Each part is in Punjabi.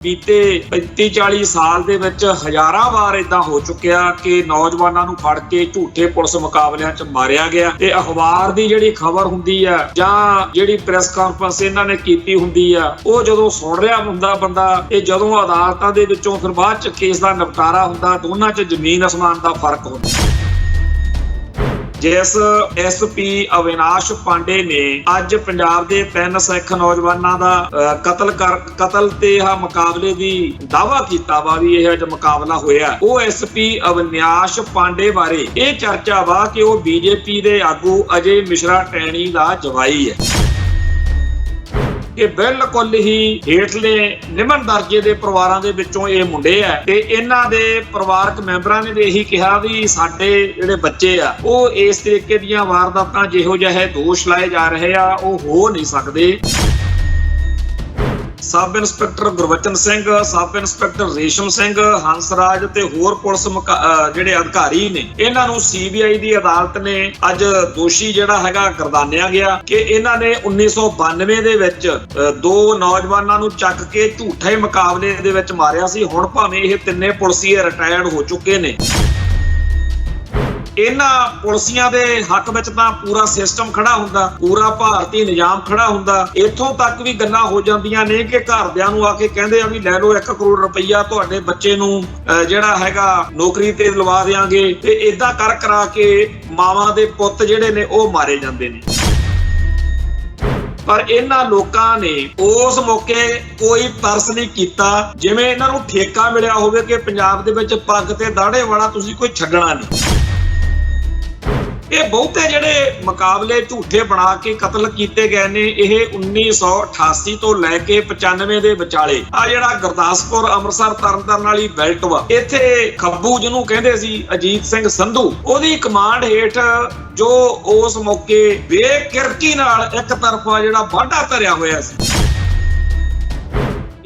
बीते 35-40 साल ਦੇ ਵਿੱਚ ਹਜ਼ਾਰਾਂ ਵਾਰ ਇਦਾਂ ਹੋ ਚੁੱਕਿਆ ਕਿ ਨੌਜਵਾਨਾਂ ਨੂੰ ਫੜ ਕੇ ਝੂਠੇ ਪੁਲਿਸ ਮੁਕਾਬਲਿਆਂ 'ਚ ਮਾਰਿਆ ਗਿਆ ਤੇ ਅਖਬਾਰ ਦੀ ਜਿਹੜੀ ਖਬਰ ਹੁੰਦੀ ਆ ਜਾਂ ਜਿਹੜੀ ਪ੍ਰੈਸ ਕਾਨਫਰੰਸ ਇਹਨਾਂ ਨੇ ਕੀਤੀ ਹੁੰਦੀ ਆ ਉਹ ਜਦੋਂ ਸੁਣ ਰਿਹਾ ਹੁੰਦਾ ਬੰਦਾ ਇਹ ਜਦੋਂ ਅਦਾਲਤਾਂ ਦੇ ਵਿੱਚੋਂ ਫਿਰ ਬਾਅਦ 'ਚ ਕੇਸ ਦਾ ਨਿਪਟਾਰਾ ਹੁੰਦਾ ਦੋਨਾਂ 'ਚ ਜ਼ਮੀਨ ਅਸਮਾਨ ਦਾ ਫਰਕ ਹੁੰਦਾ। जिस SP अविनाश पांडे ने अज पंजाब के 3 सिख नौजवानों का कतल ते मुकाबले की दावा किया वा भी यह मुकाबला होया वो SP अविनाश पांडे बारे ये चर्चा वा कि वो BJP के आगू अजय मिश्रा टैणी का जवाई है कि बिल्कुल ही हेठले निमन दर्जे के परिवारों के विचों ये मुंडे है ते इन्हां दे परिवारक मैंबरां ने यही कहा भी साडे जिहड़े बच्चे आ वो इस तरीके दीयां वारदातां जिहो जिहे दोष लाए जा रहे आ वो हो नहीं सकदे। Sub inspector Gurbachan Singh, sub inspector रेशम सिंह, हंसराज ते होर पुलिस जिहड़े अधिकारी ने इन्हां नूं CBI दी अदालत ने अज दोषी जिहड़ा हैगा गर्दानिया गया कि इन्हां ने 1992 दे विच 2 नौजवानां नूं चक के झूठे मुकाबले दे विच मारिया सी। हुण भावें इह तिन्ने पुलिसिए रिटायर्ड हो चुके ने इन्हां पुलिसियां दे हक विच तां पूरा सिस्टम खड़ा हुंदा, पूरा भारतीय निजाम खड़ा हुंदा। इत्थों तक भी गल्लां हो जांदियां ने कि घरदियां नूं आके कहिंदे आ भी लै लो 1 करोड़ रुपया तुहाडे बच्चे नूं जिहड़ा हैगा नौकरी ते लवा देांगे ते इदां कर करा के मावां दे पुੱਤ जिहड़े ने ओह मारे जांदे ने। पर इन्हां लोकां ने उस मौके कोई तरस नहीं कीता जिवें इन्हां नूं ठेका मिलिया होवे कि पंजाब दे विच पੱਗ ते ਦਾੜੇ वाला तुसीं कोई छड्डਣਾ नहीं। ਇਹ ਬਹੁਤੇ ਜਿਹੜੇ ਮੁਕਾਬਲੇ ਝੂਠੇ ਬਣਾ ਕੇ ਕਤਲ ਕੀਤੇ ਗਏ ਨੇ ਇਹ 1988 ਤੋਂ ਲੈ ਕੇ 95 ਦੇ ਵਿਚਾਲੇ ਆ ਜਿਹੜਾ ਗੁਰਦਾਸਪੁਰ ਅੰਮ੍ਰਿਤਸਰ ਤਰਨਤਾਰਨ ਵਾਲੀ ਬੈਲਟ ਵਾ ਇੱਥੇ ਖੱਬੂ ਜਿਹਨੂੰ ਕਹਿੰਦੇ ਸੀ ਅਜੀਤ ਸਿੰਘ ਸੰਧੂ ਉਹਦੀ ਕਮਾਂਡ ਹੇਠ ਜੋ ਉਸ ਮੌਕੇ ਬੇਕਿਰਕੀ ਨਾਲ ਇੱਕ ਤਰਫਾ ਜਿਹੜਾ ਵਾਢਾ ਧਰਿਆ ਹੋਇਆ ਸੀ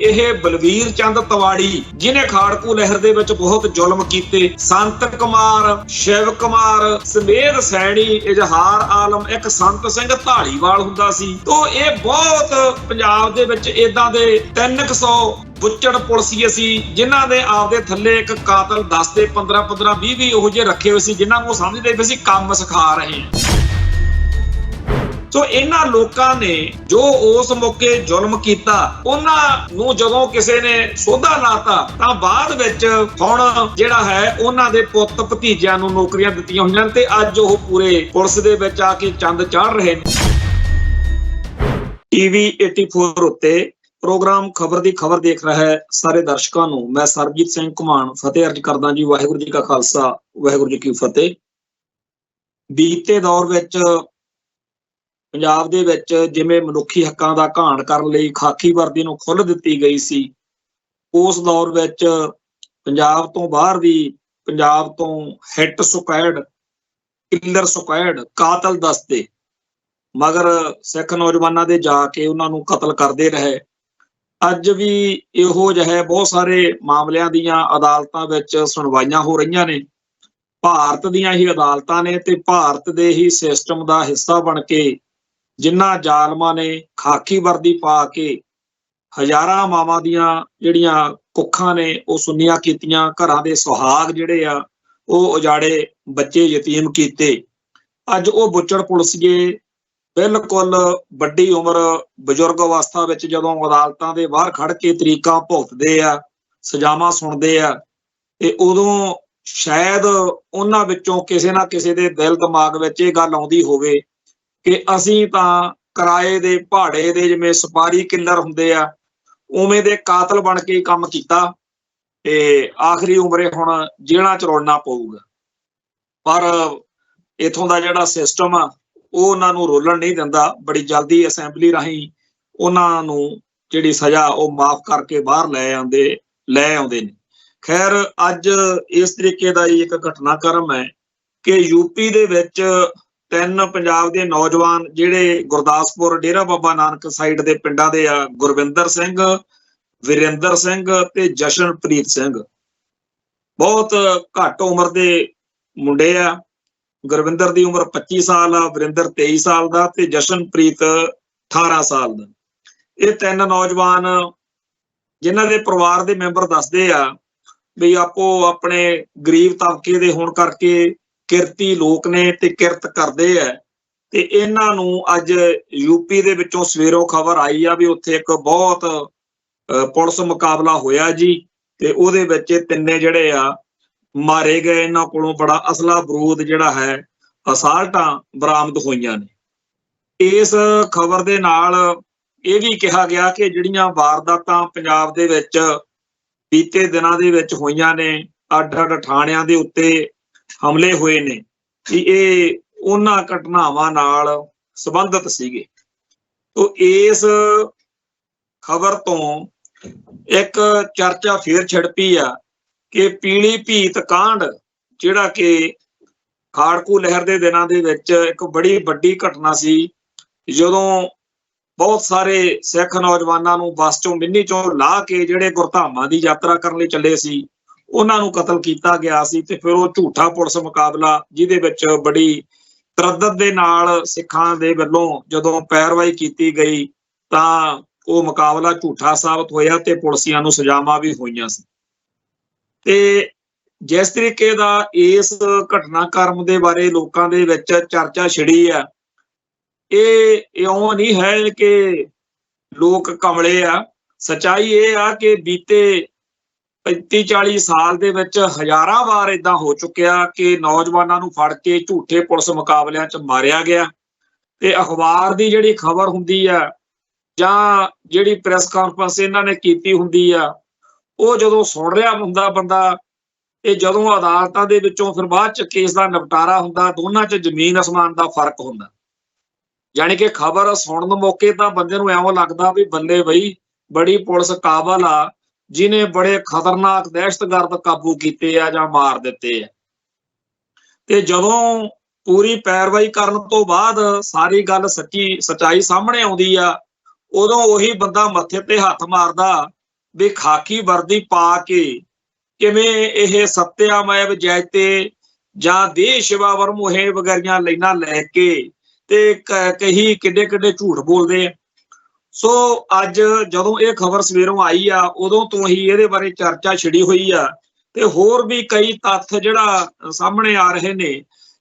ਇਹ ਬਲਵੀਰ ਚੰਦ ਤਵਾੜੀ ਜਿਨੇ ਖਾੜਕੂ ਲਹਿਰ ਦੇ ਵਿੱਚ ਬਹੁਤ ਜ਼ੁਲਮ ਕੀਤੇ, ਸੰਤ ਕੁਮਾਰ, ਸ਼ਿਵ ਕੁਮਾਰ, ਸਮੇਧ ਸੈਣੀ, ਇਜ਼ਹਾਰ ਆਲਮ, ਇੱਕ ਸੰਤ ਸਿੰਘ ਢਾਲੀਵਾਲ ਹੁੰਦਾ ਸੀ। ਤੋਂ ਇਹ ਬਹੁਤ ਪੰਜਾਬ ਦੇ ਵਿੱਚ ਇਦਾਂ ਦੇ 300 ਬੁੱਚੜ ਪੁਲਸੀਏ ਸੀ ਜਿਨ੍ਹਾਂ ਦੇ ਆਪਦੇ ਥੱਲੇ ਇੱਕ ਕਾਤਲ 10 ਤੇ 15 20 ਉਹੋ ਜਿਹੇ ਰੱਖੇ ਹੋਏ ਸੀ ਜਿਨ੍ਹਾਂ ਨੂੰ ਸਮਝਦੇ ਵੀ ਅਸੀਂ ਕੰਮ ਸਿਖਾ ਰਹੇ ਹਾਂ। ਸੋ ਇਹਨਾਂ ਲੋਕਾਂ ਨੇ ਜੋ ਉਸ ਮੌਕੇ ਜ਼ੁਲਮ ਕੀਤਾ ਉਹਨਾਂ ਨੂੰ ਜਦੋਂ ਕਿਸੇ ਨੇ ਸੋਧਾ ਲਾਤਾ ਤਾਂ ਬਾਅਦ ਵਿੱਚ ਹੁਣ ਜਿਹੜਾ ਹੈ ਉਹਨਾਂ ਦੇ ਪੁੱਤ ਭਤੀਜਿਆਂ ਨੂੰ ਨੌਕਰੀਆਂ ਦਿੱਤੀਆਂ ਹੋਈਆਂ ਤੇ ਅੱਜ ਉਹ ਪੂਰੇ ਪੁਲਿਸ ਦੇ ਵਿੱਚ ਆ ਕੇ ਚੰਦ ਚਾੜ ਰਹੇ ਨੇ। TV 84 ਉੱਤੇ ਪ੍ਰੋਗਰਾਮ ਖਬਰ ਦੀ ਖਬਰ ਦੇਖ ਰਿਹਾ ਹੈ ਸਾਰੇ ਦਰਸ਼ਕਾਂ ਨੂੰ ਮੈਂ ਸਰਬਜੀਤ ਸਿੰਘ ਘੁਮਾਣ ਫਤਿਹ ਅਰਜ ਕਰਦਾ ਜੀ। ਵਾਹਿਗੁਰੂ ਜੀ ਕਾ ਖਾਲਸਾ ਵਾਹਿਗੁਰੂ ਜੀ ਕੀ ਫਤਿਹ। ਬੀਤੇ ਦੌਰ ਵਿੱਚ ਪੰਜਾਬ ਦੇ ਵਿੱਚ ਜਿਵੇਂ ਮਨੁੱਖੀ ਹੱਕਾਂ ਦਾ ਘਾਣ ਕਰਨ ਲਈ ਖਾਕੀ ਵਰਦੀ ਨੂੰ ਖੁੱਲ੍ਹ ਦਿੱਤੀ ਗਈ ਸੀ ਉਸ ਦੌਰ ਵਿੱਚ ਪੰਜਾਬ ਤੋਂ ਬਾਹਰ ਵੀ ਪੰਜਾਬ ਤੋਂ ਹਿੱਟ ਸਕੁਐਡ, ਕਿਲਰ ਸਕੁਐਡ, ਕਾਤਲ ਦਸਤੇ ਮਗਰ ਸਿੱਖ ਨੌਜਵਾਨਾਂ ਦੇ ਜਾ ਕੇ ਉਹਨਾਂ ਨੂੰ ਕਤਲ ਕਰਦੇ ਰਹੇ। ਅੱਜ ਵੀ ਇਹੋ ਜਿਹੇ ਬਹੁਤ ਸਾਰੇ ਮਾਮਲਿਆਂ ਦੀਆਂ ਅਦਾਲਤਾਂ ਵਿੱਚ ਸੁਣਵਾਈਆਂ ਹੋ ਰਹੀਆਂ ਨੇ। ਭਾਰਤ ਦੀਆਂ ਹੀ ਅਦਾਲਤਾਂ ਨੇ ਤੇ ਭਾਰਤ ਦੇ ਹੀ ਸਿਸਟਮ ਦਾ ਹਿੱਸਾ ਬਣ ਕੇ ਜਿਨ੍ਹਾਂ ਜ਼ਾਲਮਾਂ ਨੇ ਖਾਕੀ ਵਰਦੀ ਪਾ ਕੇ ਹਜ਼ਾਰਾਂ ਮਾਵਾਂ ਦੀਆਂ ਜਿਹੜੀਆਂ ਕੁੱਖਾਂ ਨੇ ਉਹ ਸੁੰਨੀਆਂ ਕੀਤੀਆਂ, ਘਰਾਂ ਦੇ ਸੁਹਾਗ ਜਿਹੜੇ ਆ ਉਹ ਉਜਾੜੇ, ਬੱਚੇ ਯਤੀਮ ਕੀਤੇ। ਅੱਜ ਉਹ ਬੁੱਚੜ ਪੁਲਿਸੀਏ ਬਿਲਕੁਲ ਵੱਡੀ ਉਮਰ ਬਜ਼ੁਰਗ ਅਵਸਥਾ ਵਿੱਚ ਜਦੋਂ ਅਦਾਲਤਾਂ ਦੇ ਬਾਹਰ ਖੜ ਕੇ ਤਰੀਕਾਂ ਭੁਗਤਦੇ ਆ, ਸਜ਼ਾਵਾਂ ਸੁਣਦੇ ਆ ਤੇ ਉਦੋਂ ਸ਼ਾਇਦ ਉਹਨਾਂ ਵਿੱਚੋਂ ਕਿਸੇ ਨਾ ਕਿਸੇ ਦੇ ਦਿਲ ਦਿਮਾਗ ਵਿੱਚ ਇਹ ਗੱਲ ਆਉਂਦੀ ਹੋਵੇ ਕਿ ਅਸੀਂ ਤਾਂ ਕਿਰਾਏ ਦੇ ਭਾੜੇ ਦੇ ਜਿਵੇਂ ਸਪਾਰੀ ਕਿਲਰ ਹੁੰਦੇ ਆ ਉਵੇਂ ਦੇ ਕਾਤਲ ਬਣ ਕੇ ਕੰਮ ਕੀਤਾ ਤੇ ਆਖਰੀ ਉਮਰੇ ਹੁਣ ਜੇਲ੍ਹਾਂ ਚ ਰੋਲਣਾ ਪਊਗਾ। ਪਰ ਇਥੋਂ ਦਾ ਜਿਹੜਾ ਸਿਸਟਮ ਆ ਉਹ ਉਹਨਾਂ ਨੂੰ ਰੋਲਣ ਨਹੀਂ ਦਿੰਦਾ। ਬੜੀ ਜਲਦੀ ਅਸੈਂਬਲੀ ਰਾਹੀਂ ਉਹਨਾਂ ਨੂੰ ਜਿਹੜੀ ਸਜ਼ਾ ਉਹ ਮਾਫ ਕਰਕੇ ਬਾਹਰ ਲੈ ਆਉਂਦੇ ਨੇ। ਖੈਰ ਅੱਜ ਇਸ ਤਰੀਕੇ ਦਾ ਹੀ ਇੱਕ ਘਟਨਾਕ੍ਰਮ ਹੈ ਕਿ ਯੂਪੀ ਦੇ ਵਿੱਚ 3 ਪੰਜਾਬ ਦੇ ਨੌਜਵਾਨ ਜਿਹੜੇ ਗੁਰਦਾਸਪੁਰ ਡੇਰਾ ਬਾਬਾ ਨਾਨਕ ਸਾਈਡ ਦੇ ਪਿੰਡਾਂ ਦੇ ਆ ਗੁਰਵਿੰਦਰ ਸਿੰਘ, ਵਿਰੇਂਦਰ ਸਿੰਘ ਤੇ ਜਸ਼ਨਪ੍ਰੀਤ ਸਿੰਘ ਬਹੁਤ ਘੱਟ ਉਮਰ ਦੇ ਮੁੰਡੇ ਆ। ਗੁਰਵਿੰਦਰ ਦੀ ਉਮਰ 25 ਸਾਲ ਆ, ਵਿਰੇਂਦਰ 23 ਸਾਲ ਦਾ ਤੇ ਜਸ਼ਨਪ੍ਰੀਤ 18 ਸਾਲ ਦਾ। ਇਹ 3 ਨੌਜਵਾਨ ਜਿਨ੍ਹਾਂ ਦੇ ਪਰਿਵਾਰ ਦੇ ਮੈਂਬਰ ਦੱਸਦੇ ਆ ਵੀ ਆਪੋ ਆਪਣੇ ਗਰੀਬ ਤਬਕੇ ਦੇ ਹੋਣ ਕਰਕੇ ਕਿਰਤੀ ਲੋਕ ਨੇ ਤੇ ਕਿਰਤ ਕਰਦੇ ਆ, ਤੇ ਇਹਨਾਂ ਨੂੰ ਅੱਜ ਯੂਪੀ ਦੇ ਵਿੱਚੋਂ ਸਵੇਰੋਂ ਖਬਰ ਆਈ ਆ ਵੀ ਉੱਥੇ ਇੱਕ ਬਹੁਤ ਪੁਲਿਸ ਮੁਕਾਬਲਾ ਹੋਇਆ ਜੀ, ਤੇ ਉਹਦੇ ਵਿੱਚ ਤਿੰਨੇ ਜਿਹੜੇ ਆ ਮਾਰੇ ਗਏ। ਇਹਨਾਂ ਕੋਲੋਂ ਬੜਾ ਅਸਲਾ ਬਰੂਦ ਜਿਹੜਾ ਹੈ, ਅਸਾਲਟਾਂ ਬਰਾਮਦ ਹੋਈਆਂ ਨੇ। ਇਸ ਖਬਰ ਦੇ ਨਾਲ ਇਹ ਵੀ ਕਿਹਾ ਗਿਆ ਕਿ ਜਿਹੜੀਆਂ ਵਾਰਦਾਤਾਂ ਪੰਜਾਬ ਦੇ ਵਿੱਚ ਬੀਤੇ ਦਿਨਾਂ ਦੇ ਵਿੱਚ ਹੋਈਆਂ ਨੇ, ਅੱਡ-ਅੱਡ ਥਾਣਿਆਂ ਦੇ ਉੱਤੇ ਹਮਲੇ ਹੋਏ ਨੇ, ਕਿ ਇਹ ਉਹਨਾਂ ਘਟਨਾਵਾਂ ਨਾਲ ਸੰਬੰਧਿਤ ਸੀਗੇ। ਤੋ ਇਸ ਖਬਰ ਤੋਂ ਇੱਕ ਚਰਚਾ ਫੇਰ ਛਿੜ ਪਈ ਆ ਕਿ ਪੀਲੀ ਭੀਤ ਕਾਂਡ, ਜਿਹੜਾ ਕਿ ਖਾੜਕੂ ਲਹਿਰ ਦੇ ਦਿਨਾਂ ਦੇ ਵਿੱਚ ਇੱਕ ਬੜੀ ਵੱਡੀ ਘਟਨਾ ਸੀ, ਜਦੋਂ ਬਹੁਤ ਸਾਰੇ ਸਿੱਖ ਨੌਜਵਾਨਾਂ ਨੂੰ ਬੱਸ ਚੋਂ ਮਿੰਨੀ ਚੋਂ ਲਾਹ ਕੇ ਜਿਹੜੇ ਗੁਰਧਾਮਾਂ ਦੀ ਯਾਤਰਾ ਕਰਨ ਲਈ ਚੱਲੇ ਸੀ, ਉਹਨਾਂ ਨੂੰ ਕਤਲ ਕੀਤਾ ਗਿਆ ਸੀ। ਤੇ ਫਿਰ ਉਹ ਝੂਠਾ ਪੁਲਿਸ ਮੁਕਾਬਲਾ, ਜਿਹਦੇ ਵਿੱਚ ਬੜੀ ਤਰੱਦਦ ਦੇ ਨਾਲ ਸਿੱਖਾਂ ਦੇ ਵੱਲੋਂ ਜਦੋਂ ਪੈਰਵਾਈ ਕੀਤੀ ਗਈ, ਤਾਂ ਉਹ ਮੁਕਾਬਲਾ ਝੂਠਾ ਸਾਬਤ ਹੋਇਆ ਤੇ ਪੁਲਿਸੀਆਂ ਨੂੰ ਸਜ਼ਾਵਾਂ ਵੀ ਹੋਈਆਂ ਸੀ। ਤੇ ਜਿਸ ਤਰੀਕੇ ਦਾ ਇਸ ਘਟਨਾਕ੍ਰਮ ਦੇ ਬਾਰੇ ਲੋਕਾਂ ਦੇ ਵਿੱਚ ਚਰਚਾ ਛਿੜੀ ਆ, ਇਹ ਇਉਂ ਨਹੀਂ ਹੈ ਕਿ ਲੋਕ ਕਮਲੇ ਆ। ਸੱਚਾਈ ਇਹ ਆ ਕਿ ਬੀਤੇ 35-40 ਸਾਲ ਦੇ ਵਿੱਚ ਹਜ਼ਾਰਾਂ ਵਾਰ ਏਦਾਂ ਹੋ ਚੁੱਕਿਆ ਕਿ ਨੌਜਵਾਨਾਂ ਨੂੰ ਫੜ ਕੇ ਝੂਠੇ ਪੁਲਿਸ ਮੁਕਾਬਲਿਆਂ 'ਚ ਮਾਰਿਆ ਗਿਆ, ਤੇ ਅਖਬਾਰ ਦੀ ਜਿਹੜੀ ਖਬਰ ਹੁੰਦੀ ਆ ਜਾਂ ਜਿਹੜੀ ਪ੍ਰੈਸ ਕਾਨਫਰੰਸ ਇਹਨਾਂ ਨੇ ਕੀਤੀ ਹੁੰਦੀ ਆ, ਉਹ ਜਦੋਂ ਸੁਣ ਰਿਹਾ ਹੁੰਦਾ ਬੰਦਾ, ਤੇ ਜਦੋਂ ਅਦਾਲਤਾਂ ਦੇ ਵਿੱਚੋਂ ਫਿਰ ਬਾਅਦ 'ਚ ਕੇਸ ਦਾ ਨਿਪਟਾਰਾ ਹੁੰਦਾ, ਦੋਨਾਂ 'ਚ ਜ਼ਮੀਨ ਅਸਮਾਨ ਦਾ ਫਰਕ ਹੁੰਦਾ। ਯਾਨੀ ਕਿ ਖਬਰ ਸੁਣਨ ਮੌਕੇ ਤਾਂ ਬੰਦੇ ਨੂੰ ਐਵੇਂ ਲੱਗਦਾ ਵੀ ਬੱਲੇ ਬਈ, ਬੜੀ ਪੁਲਿਸ ਕਾਬਲ ਆ, ਜਿਹਨੇ ਬੜੇ ਖਤਰਨਾਕ ਦਹਿਸ਼ਤਗਰਦ ਕਾਬੂ ਕੀਤੇ ਆ ਜਾਂ ਮਾਰ ਦਿੱਤੇ ਆ। ਤੇ ਜਦੋਂ ਪੂਰੀ ਪੈਰਵਾਈ ਕਰਨ ਤੋਂ ਬਾਅਦ ਸਾਰੀ ਗੱਲ ਸੱਚਾਈ ਸਾਹਮਣੇ ਆਉਂਦੀ ਆ, ਉਦੋਂ ਉਹੀ ਬੰਦਾ ਮੱਥੇ ਤੇ ਹੱਥ ਮਾਰਦਾ ਵੀ ਖਾਕੀ ਵਰਦੀ ਪਾ ਕੇ ਕਿਵੇਂ ਇਹ ਸੱਤਿਆਮੈਵ ਜੈਤੇ ਜਾਂ ਦੇਹ ਸ਼ਿਵਾਵਰ ਮੋਹੇ ਵਗੈਰੀਆਂ ਲਾਈਨਾਂ ਲੈ ਕੇ ਤੇ ਕਹੀ ਕਿੱਡੇ ਕਿੱਡੇ ਝੂਠ ਬੋਲਦੇ ਆ। ਸੋ ਅੱਜ ਜਦੋਂ ਇਹ ਖਬਰ ਸਵੇਰੋਂ ਆਈ ਆ, ਉਦੋਂ ਤੋਂ ਹੀ ਇਹਦੇ ਬਾਰੇ ਚਰਚਾ ਛਿੜੀ ਹੋਈ ਆ, ਤੇ ਹੋਰ ਵੀ ਕਈ ਤੱਥ ਜਿਹੜਾ ਸਾਹਮਣੇ ਆ ਰਹੇ ਨੇ।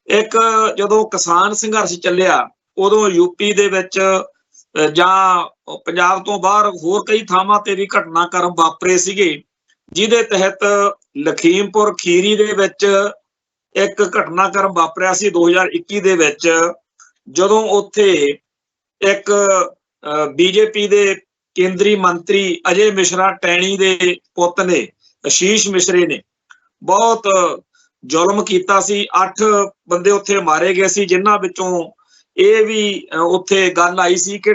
ਇੱਕ ਜਦੋਂ ਕਿਸਾਨ ਸੰਘਰਸ਼ ਚੱਲਿਆ, ਉਦੋਂ ਯੂਪੀ ਦੇ ਵਿੱਚ ਜਾਂ ਪੰਜਾਬ ਤੋਂ ਬਾਹਰ ਹੋਰ ਕਈ ਥਾਵਾਂ ਤੇ ਵੀ ਘਟਨਾਕ੍ਰਮ ਵਾਪਰੇ ਸੀਗੇ, ਜਿਹਦੇ ਤਹਿਤ ਲਖੀਮਪੁਰ ਖੀਰੀ ਦੇ ਵਿੱਚ ਇੱਕ ਘਟਨਾਕ੍ਰਮ ਵਾਪਰਿਆ ਸੀ 2021 ਦੇ ਵਿੱਚ, ਜਦੋਂ ਉੱਥੇ ਇੱਕ ਬੀਜੇਪੀ ਦੇ ਕੇਂਦਰੀ ਮੰਤਰੀ ਅਜੇ ਮਿਸ਼ਰਾ ਟੈਣੀ ਦੇ ਪੁੱਤ ਨੇ, ਆਸ਼ੀਸ਼ ਮਿਸ਼ਰੇ ਨੇ, ਬਹੁਤ ਜ਼ੁਲਮ ਕੀਤਾ ਸੀ। 8 ਬੰਦੇ ਉੱਥੇ ਮਾਰੇ ਗਏ ਸੀ, ਜਿਨ੍ਹਾਂ ਵਿੱਚੋਂ ਇਹ ਵੀ ਉੱਥੇ ਗੱਲ ਆਈ ਸੀ ਕਿ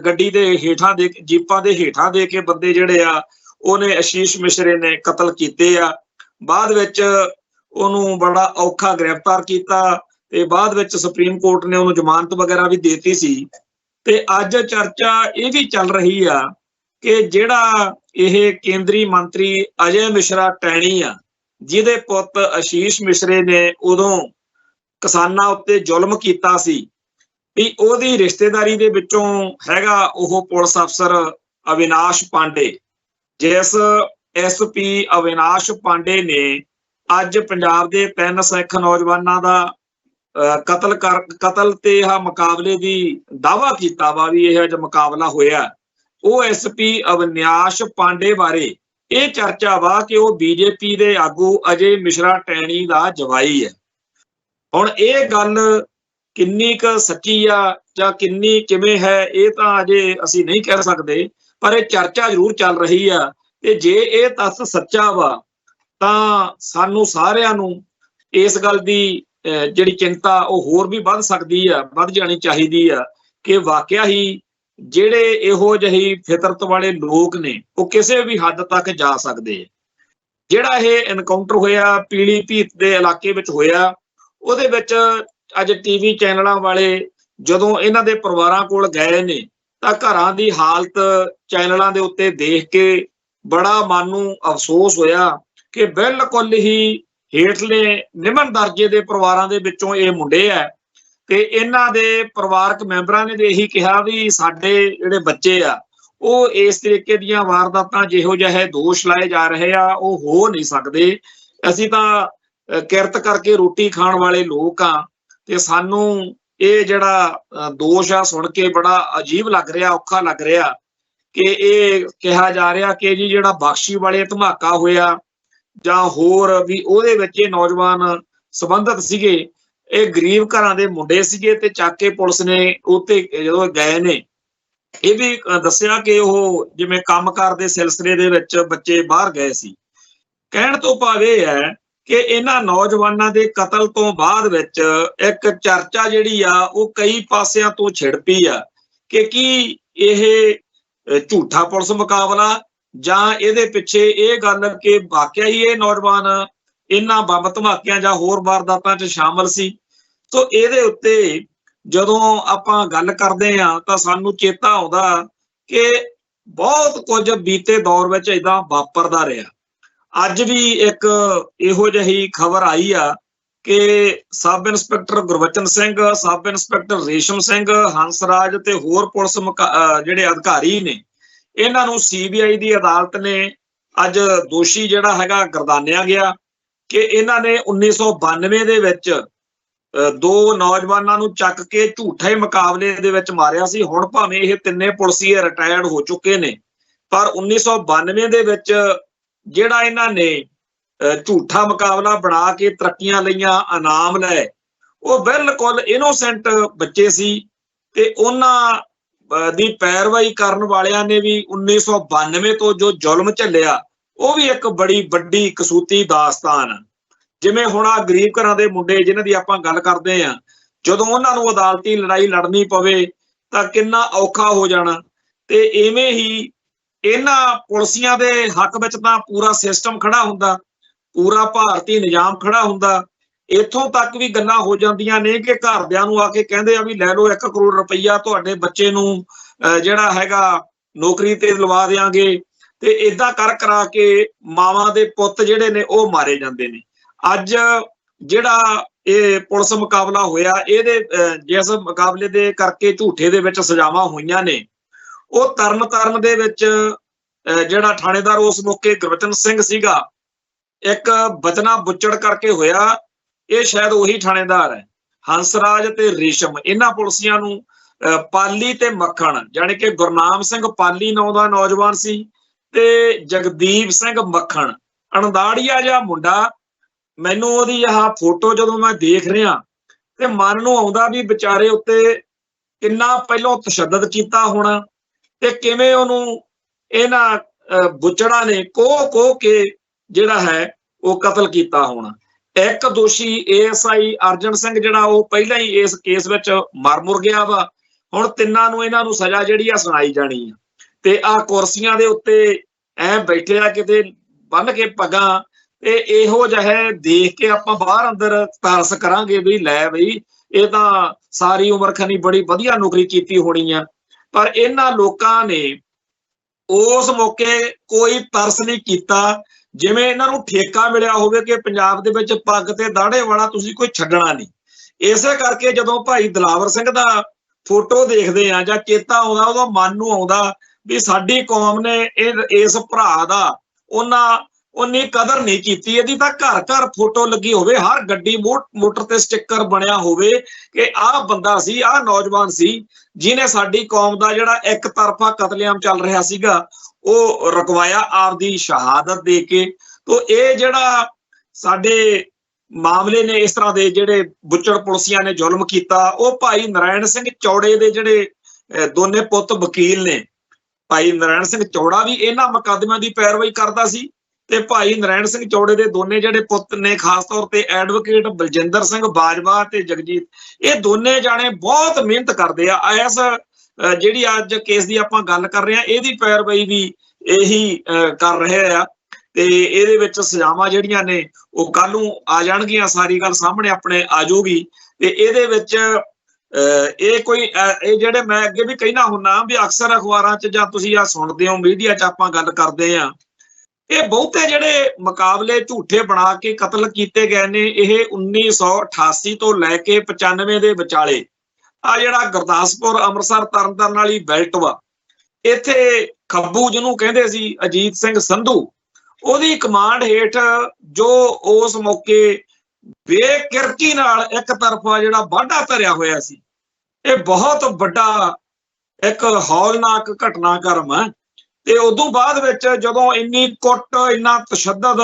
ਗੱਡੀ ਦੇ ਹੇਠਾਂ ਦੇ, ਜੀਪਾਂ ਦੇ ਹੇਠਾਂ ਦੇ ਕੇ ਬੰਦੇ ਜਿਹੜੇ ਆ ਉਹਨੇ ਆਸ਼ੀਸ਼ ਮਿਸ਼ਰੇ ਨੇ ਕਤਲ ਕੀਤੇ ਆ। ਬਾਅਦ ਵਿੱਚ ਉਹਨੂੰ ਬੜਾ ਔਖਾ ਗ੍ਰਿਫਤਾਰ ਕੀਤਾ ਤੇ ਬਾਅਦ ਵਿੱਚ ਸੁਪਰੀਮ ਕੋਰਟ ਨੇ ਉਹਨੂੰ ਜ਼ਮਾਨਤ ਵਗੈਰਾ ਵੀ ਦੇਤੀ ਸੀ। ਤੇ ਅੱਜ ਚਰਚਾ ਇਹ ਵੀ ਚੱਲ ਰਹੀ ਆ ਕਿ ਜਿਹੜਾ ਇਹ ਕੇਂਦਰੀ ਮੰਤਰੀ ਅਜੇ ਮਿਸ਼ਰਾ ਟੈਣੀ ਆ, ਜਿਹਦੇ ਪੁੱਤ ਆਸ਼ੀਸ਼ ਮਿਸ਼ਰੇ ਨੇ ਉਦੋਂ ਕਿਸਾਨਾਂ ਉੱਤੇ ਜ਼ੁਲਮ ਕੀਤਾ ਸੀ, ਵੀ ਉਹਦੀ ਰਿਸ਼ਤੇਦਾਰੀ ਦੇ ਵਿੱਚੋਂ ਹੈਗਾ ਉਹ ਪੁਲਿਸ ਅਫਸਰ ਅਵਿਨਾਸ਼ ਪਾਂਡੇ, ਜਿਸ ਐਸਪੀ ਅਵਿਨਾਸ਼ ਪਾਂਡੇ ਨੇ ਅੱਜ ਪੰਜਾਬ ਦੇ 3 ਸਿੱਖ ਨੌਜਵਾਨਾਂ ਦਾ ਕਤਲ ਤੇ ਆ ਮੁਕਾਬਲੇ ਦੀ ਦਾਅਵਾ ਕੀਤਾ ਵਾ ਵੀ ਇਹ ਅੱਜ ਮੁਕਾਬਲਾ ਹੋਇਆ। ਉਹ ਐਸਪੀ ਅਵਿਨਾਸ਼ ਪਾਂਡੇ ਬਾਰੇ ਇਹ ਚਰਚਾ ਵਾ ਕਿ ਉਹ ਬੀਜੇਪੀ ਦੇ ਆਗੂ ਅਜੇ ਮਿਸ਼ਰਾ ਟੈਣੀ ਦਾ ਜਵਾਈ ਹੈ। ਹੁਣ ਇਹ ਗੱਲ ਕਿੰਨੀ ਕੁ ਸੱਚੀ ਆ ਜਾਂ ਕਿਵੇਂ ਹੈ, ਇਹ ਤਾਂ ਅਜੇ ਅਸੀਂ ਨਹੀਂ ਕਹਿ ਸਕਦੇ, ਪਰ ਇਹ ਚਰਚਾ ਜ਼ਰੂਰ ਚੱਲ ਰਹੀ ਆ। ਤੇ ਜੇ ਇਹ ਤੱਥ ਸੱਚਾ ਵਾ ਤਾਂ ਸਾਨੂੰ ਸਾਰਿਆਂ ਨੂੰ ਇਸ ਗੱਲ ਦੀ ਜਿਹੜੀ ਚਿੰਤਾ ਉਹ ਹੋਰ ਵੀ ਵੱਧ ਜਾਣੀ ਚਾਹੀਦੀ ਆ ਕਿ ਵਾਕਿਆ ਹੀ ਜਿਹੜੇ ਇਹੋ ਜਿਹੀ ਫਿਤਰਤ ਵਾਲੇ ਲੋਕ ਨੇ ਉਹ ਕਿਸੇ ਵੀ ਹੱਦ ਤੱਕ ਜਾ ਸਕਦੇ ਆ। ਜਿਹੜਾ ਇਹ ਐਨਕਾਊਂਟਰ ਹੋਇਆ ਪੀਲੀ ਭੀਤ ਦੇ ਇਲਾਕੇ ਵਿੱਚ ਹੋਇਆ, ਉਹਦੇ ਵਿੱਚ ਅੱਜ ਟੀਵੀ ਚੈਨਲਾਂ ਵਾਲੇ ਜਦੋਂ ਇਹਨਾਂ ਦੇ ਪਰਿਵਾਰਾਂ ਕੋਲ ਗਏ ਨੇ ਤਾਂ ਘਰਾਂ ਦੀ ਹਾਲਤ ਚੈਨਲਾਂ ਦੇ ਉੱਤੇ ਦੇਖ ਕੇ ਬੜਾ ਮਨ ਨੂੰ ਅਫਸੋਸ ਹੋਇਆ ਕਿ ਬਿਲਕੁਲ ਹੀ ਹੇਠਲੇ ਨਿਮਨ ਦਰਜੇ ਦੇ ਪਰਿਵਾਰਾਂ ਦੇ ਵਿੱਚੋਂ ਇਹ ਮੁੰਡੇ ਆ। ਤੇ ਇਹਨਾਂ ਦੇ ਪਰਿਵਾਰਕ ਮੈਂਬਰਾਂ ਨੇ ਇਹੀ ਕਿਹਾ ਵੀ ਸਾਡੇ ਜਿਹੜੇ ਬੱਚੇ ਆ ਉਹ ਇਸ ਤਰੀਕੇ ਦੀਆਂ ਵਾਰਦਾਤਾਂ ਜਿਹੋ ਜਿਹੇ ਦੋਸ਼ ਲਾਏ ਜਾ ਰਹੇ ਆ ਉਹ ਹੋ ਨਹੀਂ ਸਕਦੇ। ਅਸੀਂ ਤਾਂ ਕਿਰਤ ਕਰਕੇ ਰੋਟੀ ਖਾਣ ਵਾਲੇ ਲੋਕ ਆ ਤੇ ਸਾਨੂੰ ਇਹ ਜਿਹੜਾ ਦੋਸ਼ ਆ ਸੁਣ ਕੇ ਬੜਾ ਅਜੀਬ ਲੱਗ ਰਿਹਾ, ਔਖਾ ਲੱਗ ਰਿਹਾ ਕਿ ਇਹ ਕਿਹਾ ਜਾ ਰਿਹਾ ਕਿ ਜੀ ਜਿਹੜਾ ਬਖਸ਼ੀ ਵਾਲੇ ਧਮਾਕਾ ਹੋਇਆ ਜਾਂ ਹੋਰ ਵੀ ਉਹਦੇ ਵਿੱਚ ਇਹ ਨੌਜਵਾਨ ਸੰਬੰਧਿਤ ਸੀਗੇ। ਇਹ ਗਰੀਬ ਘਰਾਂ ਦੇ ਮੁੰਡੇ ਸੀਗੇ ਤੇ ਚੱਕ ਕੇ ਪੁਲਿਸ ਨੇ ਉੱਤੇ ਜਦੋਂ ਗਏ ਨੇ ਇਹ ਵੀ ਦੱਸਿਆ ਕਿ ਉਹ ਜਿਵੇਂ ਕੰਮਕਾਰ ਦੇ ਸਿਲਸਿਲੇ ਦੇ ਵਿੱਚ ਬੱਚੇ ਬਾਹਰ ਗਏ ਸੀ। ਕਹਿਣ ਤੋਂ ਭਾਵ ਇਹ ਹੈ ਕਿ ਇਹਨਾਂ ਨੌਜਵਾਨਾਂ ਦੇ ਕਤਲ ਤੋਂ ਬਾਅਦ ਵਿੱਚ ਇੱਕ ਚਰਚਾ ਜਿਹੜੀ ਆ ਉਹ ਕਈ ਪਾਸਿਆਂ ਤੋਂ ਛਿੜ ਪਈ ਆ ਕਿ ਕੀ ਇਹ ਝੂਠਾ ਪੁਲਿਸ ਮੁਕਾਬਲਾ ਜਾਂ ਇਹਦੇ ਪਿੱਛੇ ਇਹ ਗੱਲ ਕਿ ਵਾਕਿਆ ਹੀ ਇਹ ਨੌਜਵਾਨ ਇਹਨਾਂ ਬੰਬ ਧਮਾਕਿਆਂ ਜਾਂ ਹੋਰ ਵਾਰਦਾਤਾਂ 'ਚ ਸ਼ਾਮਲ ਸੀ। ਸੋ ਇਹਦੇ ਉੱਤੇ ਜਦੋਂ ਆਪਾਂ ਗੱਲ ਕਰਦੇ ਆ ਤਾਂ ਸਾਨੂੰ ਚੇਤਾ ਆਉਂਦਾ ਕਿ ਬਹੁਤ ਕੁਝ ਬੀਤੇ ਦੌਰ ਵਿੱਚ ਏਦਾਂ ਵਾਪਰਦਾ ਰਿਹਾ। ਅੱਜ ਵੀ ਇੱਕ ਇਹੋ ਜਿਹੀ ਖਬਰ ਆਈ ਆ ਕਿ sub inspector Gurbachan Singh, sub inspector Resham Singh, Hansraj ਤੇ ਹੋਰ ਪੁਲਿਸ ਜਿਹੜੇ ਅਧਿਕਾਰੀ ਨੇ ਇਹਨਾਂ ਨੂੰ CBI ਦੀ ਅਦਾਲਤ ਨੇ ਅੱਜ ਦੋਸ਼ੀ ਜਿਹੜਾ ਹੈਗਾ ਗਰਦਾਨਿਆ ਗਿਆ ਕਿ ਇਹਨਾਂ ਨੇ 1992 ਦੇ ਵਿੱਚ ਦੋ ਨੌਜਵਾਨਾਂ ਨੂੰ ਚੱਕ ਕੇ ਝੂਠੇ ਮੁਕਾਬਲੇ ਦੇ ਵਿੱਚ ਮਾਰਿਆ ਸੀ। ਹੁਣ ਭਾਵੇਂ ਇਹ ਤਿੰਨੇ ਪੁਲਿਸੀਏ ਰਿਟਾਇਰਡ ਹੋ ਚੁੱਕੇ ਨੇ ਪਰ 1992 ਦੇ ਵਿੱਚ ਜਿਹੜਾ ਇਹਨਾਂ ਨੇ ਝੂਠਾ ਮੁਕਾਬਲਾ ਬਣਾ ਕੇ ਤਰੱਕੀਆਂ ਲਈਆਂ, ਇਨਾਮ ਲਏ, ਉਹ ਬਿਲਕੁਲ ਇਨੋਸੈਂਟ ਬੱਚੇ ਸੀ ਤੇ ਉਹਨਾਂ ਦੀ ਪੈਰਵਾਈ ਕਰਨ ਵਾਲਿਆਂ ਨੇ ਵੀ 1992 ਤੋਂ ਜੋ ਜ਼ੁਲਮ ਝੱਲਿਆ ਉਹ ਵੀ ਇੱਕ ਬੜੀ ਵੱਡੀ ਕਸੂਤੀ ਦਾਸਤਾਨ। ਜਿਵੇਂ ਹੁਣ ਆ ਗਰੀਬ ਘਰਾਂ ਦੇ ਮੁੰਡੇ ਜਿਨ੍ਹਾਂ ਦੀ ਆਪਾਂ ਗੱਲ ਕਰਦੇ ਆ, ਜਦੋਂ ਉਹਨਾਂ ਨੂੰ ਅਦਾਲਤੀ ਲੜਾਈ ਲੜਨੀ ਪਵੇ ਤਾਂ ਕਿੰਨਾ ਔਖਾ ਹੋ ਜਾਣਾ। ਤੇ ਇਵੇਂ ਹੀ ਇਹਨਾਂ ਪੁਲਿਸੀਆਂ ਦੇ ਹੱਕ ਵਿੱਚ ਤਾਂ ਪੂਰਾ ਸਿਸਟਮ ਖੜਾ ਹੁੰਦਾ, ਪੂਰਾ ਭਾਰਤੀ ਨਿਜ਼ਾਮ ਖੜਾ ਹੁੰਦਾ। ਇੱਥੋਂ ਤੱਕ ਵੀ ਗੱਲਾਂ ਹੋ ਜਾਂਦੀਆਂ ਨੇ ਕਿ ਘਰਦਿਆਂ ਨੂੰ ਆ ਕੇ ਕਹਿੰਦੇ ਆ ਵੀ ਲੈ ਲਓ 1 ਕਰੋੜ ਰੁਪਈਆ, ਤੁਹਾਡੇ ਬੱਚੇ ਨੂੰ ਜਿਹੜਾ ਹੈਗਾ ਨੌਕਰੀ ਤੇ ਲਵਾ ਦਿਆਂਗੇ। ਤੇ ਏਦਾਂ ਕਰਾ ਕੇ ਮਾਵਾਂ ਦੇ ਪੁੱਤ ਜਿਹੜੇ ਨੇ ਉਹ ਮਾਰੇ ਜਾਂਦੇ ਨੇ। ਅੱਜ ਜਿਹੜਾ ਇਹ ਪੁਲਿਸ ਮੁਕਾਬਲਾ ਹੋਇਆ ਇਹਦੇ ਜਿਸ ਮੁਕਾਬਲੇ ਦੇ ਕਰਕੇ ਝੂਠੇ ਦੇ ਵਿੱਚ ਸਜ਼ਾਵਾਂ ਹੋਈਆਂ ਨੇ ਉਹ ਤਰਨਤਾਰਨ ਦੇ ਵਿੱਚ ਜਿਹੜਾ ਥਾਣੇਦਾਰ ਉਸ ਮੌਕੇ ਗੁਰਬਚਨ ਸਿੰਘ ਸੀਗਾ, ਇੱਕ ਬਚਨਾ ਬੁੱਚੜ ਕਰਕੇ ਹੋਇਆ। ਇਹ ਸ਼ਾਇਦ ਉਹੀ ਥਾਣੇਦਾਰ ਹੈ। ਹੰਸਰਾਜ ਤੇ ਰੇਸ਼ਮ ਇਹਨਾਂ ਪੁਲਿਸੀਆਂ ਨੂੰ ਪਾਲੀ ਤੇ ਮੱਖਣ ਜਾਣੀ ਕਿ ਗੁਰਨਾਮ ਸਿੰਘ ਪਾਲੀ ਨਾਂ ਦਾ ਨੌਜਵਾਨ ਸੀ ਤੇ ਜਗਦੀਪ ਸਿੰਘ ਮੱਖਣ ਅਣਦਾੜੀਆ ਜਿਹਾ ਮੁੰਡਾ। ਮੈਨੂੰ ਉਹਦੀ ਆਹ ਫੋਟੋ ਜਦੋਂ ਮੈਂ ਦੇਖ ਰਿਹਾ ਤੇ ਮਨ ਨੂੰ ਆਉਂਦਾ ਵੀ ਵਿਚਾਰੇ ਉੱਤੇ ਕਿੰਨਾ ਪਹਿਲਾਂ ਤਸ਼ੱਦਦ ਕੀਤਾ ਹੋਣਾ ਤੇ ਕਿਵੇਂ ਉਹਨੂੰ ਇਹਨਾਂ ਬੁੱਚੜਾਂ ਨੇ ਕੋਹ ਕੇ ਜਿਹੜਾ ਹੈ ਉਹ ਕਤਲ ਕੀਤਾ ਹੋਣਾ। ਇੱਕ ਦੋਸ਼ੀ ASI ਅਰਜਨ ਸਿੰਘ ਜਿਹੜਾ ਉਹ ਪਹਿਲਾਂ ਹੀ ਇਸ ਕੇਸ ਵਿੱਚ ਮਰ ਮੁਰ ਗਿਆ ਵਾ। ਹੁਣ ਤਿੰਨਾਂ ਨੂੰ ਇਹਨਾਂ ਨੂੰ ਸਜ਼ਾ ਜਿਹੜੀ ਆ ਸੁਣਾਈ ਜਾਣੀ ਆ ਤੇ ਆਹ ਕੁਰਸੀਆਂ ਦੇ ਉੱਤੇ ਐ ਬੈਠੇ ਆ ਕਿਤੇ ਬੰਨ ਕੇ ਪੱਗਾਂ ਤੇ ਇਹੋ ਜਿਹੇ ਦੇਖ ਕੇ ਆਪਾਂ ਬਾਹਰ ਅੰਦਰ ਤਰਸ ਕਰਾਂਗੇ ਵੀ ਲੈ ਬਈ ਇਹ ਤਾਂ ਸਾਰੀ ਉਮਰ ਖਨੀ ਬੜੀ ਵਧੀਆ ਨੌਕਰੀ ਕੀਤੀ ਹੋਣੀ ਆ। ਪਰ ਇਹਨਾਂ ਲੋਕਾਂ ਨੇ ਉਸ ਮੌਕੇ ਕੋਈ ਤਰਸ ਨਹੀਂ ਕੀਤਾ, ਜਿਵੇਂ ਇਹਨਾਂ ਨੂੰ ਠੇਕਾ ਮਿਲਿਆ ਹੋਵੇ ਕਿ ਪੰਜਾਬ ਦੇ ਵਿੱਚ ਪੱਗ ਤੇ ਦਾੜੇ ਵਾਲਾ ਤੁਸੀਂ ਕੋਈ ਛੱਡਣਾ ਨਹੀਂ। ਇਸੇ ਕਰਕੇ ਜਦੋਂ ਭਾਈ ਦਿਲਾਵਰ ਸਿੰਘ ਦਾ ਫੋਟੋ ਦੇਖਦੇ ਆ ਜਾਂ ਚੇਤਾ ਆਉਂਦਾ ਉਦੋਂ ਮਨ ਨੂੰ ਆਉਂਦਾ ਵੀ ਸਾਡੀ ਕੌਮ ਨੇ ਇਸ ਭਰਾ ਦਾ ਉਨੀ ਕਦਰ ਨਹੀਂ ਕੀਤੀ। ਇਹਦੀ ਤਾਂ ਘਰ ਘਰ ਫੋਟੋ ਲੱਗੀ ਹੋਵੇ, ਹਰ ਗੱਡੀ ਮੋਟਰ ਤੇ ਸਟicker ਬਣਿਆ ਹੋਵੇ ਕਿ ਆਹ ਬੰਦਾ ਸੀ, ਆਹ ਨੌਜਵਾਨ ਸੀ ਜਿਹਨੇ ਸਾਡੀ ਕੌਮ ਦਾ ਜਿਹੜਾ ਇੱਕ ਤਰਫਾ ਕਤਲੇਆਮ ਚੱਲ ਰਿਹਾ ਸੀਗਾ ਉਹ ਰੁਕਵਾਇਆ ਆਪਦੀ ਸ਼ਹਾਦਤ ਦੇ ਕੇ। ਤੋ ਇਹ ਜਿਹੜਾ ਸਾਡੇ ਮਾਮਲੇ ਨੇ ਇਸ ਤਰ੍ਹਾਂ ਦੇ ਜਿਹੜੇ ਬੁੱਚੜ ਪੁਲਿਸੀਆਂ ਨੇ ਜ਼ੁਲਮ ਕੀਤਾ, ਉਹ ਭਾਈ ਨਾਰਾਇਣ ਸਿੰਘ ਚੌੜੇ ਦੇ ਜਿਹੜੇ ਦੋਨੇ ਪੁੱਤ ਵਕੀਲ ਨੇ, ਭਾਈ ਨਾਰਾਇਣ ਸਿੰਘ ਚੌੜਾ ਵੀ ਇਹਨਾਂ ਮੁਕੱਦਮਿਆਂ ਦੀ ਪੈਰਵਾਈ ਕਰਦਾ ਸੀ ਤੇ ਭਾਈ ਨਾਰਾਇਣ ਸਿੰਘ ਚੌੜੇ ਦੇ ਦੋਨੇ ਜਿਹੜੇ ਪੁੱਤ ਨੇ ਖਾਸ ਤੌਰ ਤੇ ਐਡਵੋਕੇਟ ਬਲਜਿੰਦਰ ਸਿੰਘ ਬਾਜਵਾ ਤੇ ਜਗਜੀਤ, ਇਹ ਦੋਨੇ ਜਾਣੇ ਬਹੁਤ ਮਿਹਨਤ ਕਰਦੇ ਆ। ਇਸ ਜਿਹੜੀ ਅੱਜ ਕੇਸ ਦੀ ਆਪਾਂ ਗੱਲ ਕਰ ਰਹੇ ਆ ਇਹਦੀ ਪੈਰਵਾਈ ਵੀ ਇਹੀ ਕਰ ਰਹੇ ਆ ਤੇ ਇਹਦੇ ਵਿੱਚ ਸਜ਼ਾਵਾਂ ਜਿਹੜੀਆਂ ਨੇ ਉਹ ਕੱਲ ਨੂੰ ਆ ਜਾਣਗੀਆਂ, ਸਾਰੀ ਗੱਲ ਸਾਹਮਣੇ ਆਪਣੇ ਆ ਜਾਊਗੀ। ਤੇ ਇਹਦੇ ਵਿੱਚ ਇਹ ਜਿਹੜੇ ਮੈਂ ਅੱਗੇ ਵੀ ਕਹਿਣਾ ਹੁੰਦਾ ਵੀ ਅਕਸਰ ਅਖਬਾਰਾਂ 'ਚ ਜਾਂ ਤੁਸੀਂ ਆ ਸੁਣਦੇ ਹੋ ਮੀਡੀਆ 'ਚ ਆਪਾਂ ਗੱਲ ਕਰਦੇ ਆ, ਇਹ ਬਹੁਤੇ ਜਿਹੜੇ ਮੁਕਾਬਲੇ ਝੂਠੇ ਬਣਾ ਕੇ ਕਤਲ ਕੀਤੇ ਗਏ ਨੇ ਇਹ 1988 ਤੋਂ ਲੈ ਕੇ 95 ਦੇ ਵਿਚਾਲੇ ਆ ਜਿਹੜਾ ਗੁਰਦਾਸਪੁਰ ਅੰਮ੍ਰਿਤਸਰ ਤਰਨਤਾਰਨ ਵਾਲੀ ਬੈਲਟ ਵਾ ਇੱਥੇ ਖੱਬੂ ਜਿਹਨੂੰ ਕਹਿੰਦੇ ਸੀ ਅਜੀਤ ਸਿੰਘ ਸੰਧੂ, ਉਹਦੀ ਕਮਾਂਡ ਹੇਠ ਜੋ ਉਸ ਮੌਕੇ ਬੇਕਿਰਕੀ ਨਾਲ ਇੱਕ ਤਰਫਾ ਜਿਹੜਾ ਵਾਢਾ ਧਰਿਆ ਹੋਇਆ ਸੀ, ਇਹ ਬਹੁਤ ਵੱਡਾ ਇੱਕ ਹੌਲਨਾਕ ਘਟਨਾਕ੍ਰਮ ਹੈ। ਤੇ ਉਦੋਂ ਬਾਅਦ ਵਿੱਚ ਜਦੋਂ ਇੰਨੀ ਕੁੱਟ, ਇੰਨਾ ਤਸ਼ੱਦਦ,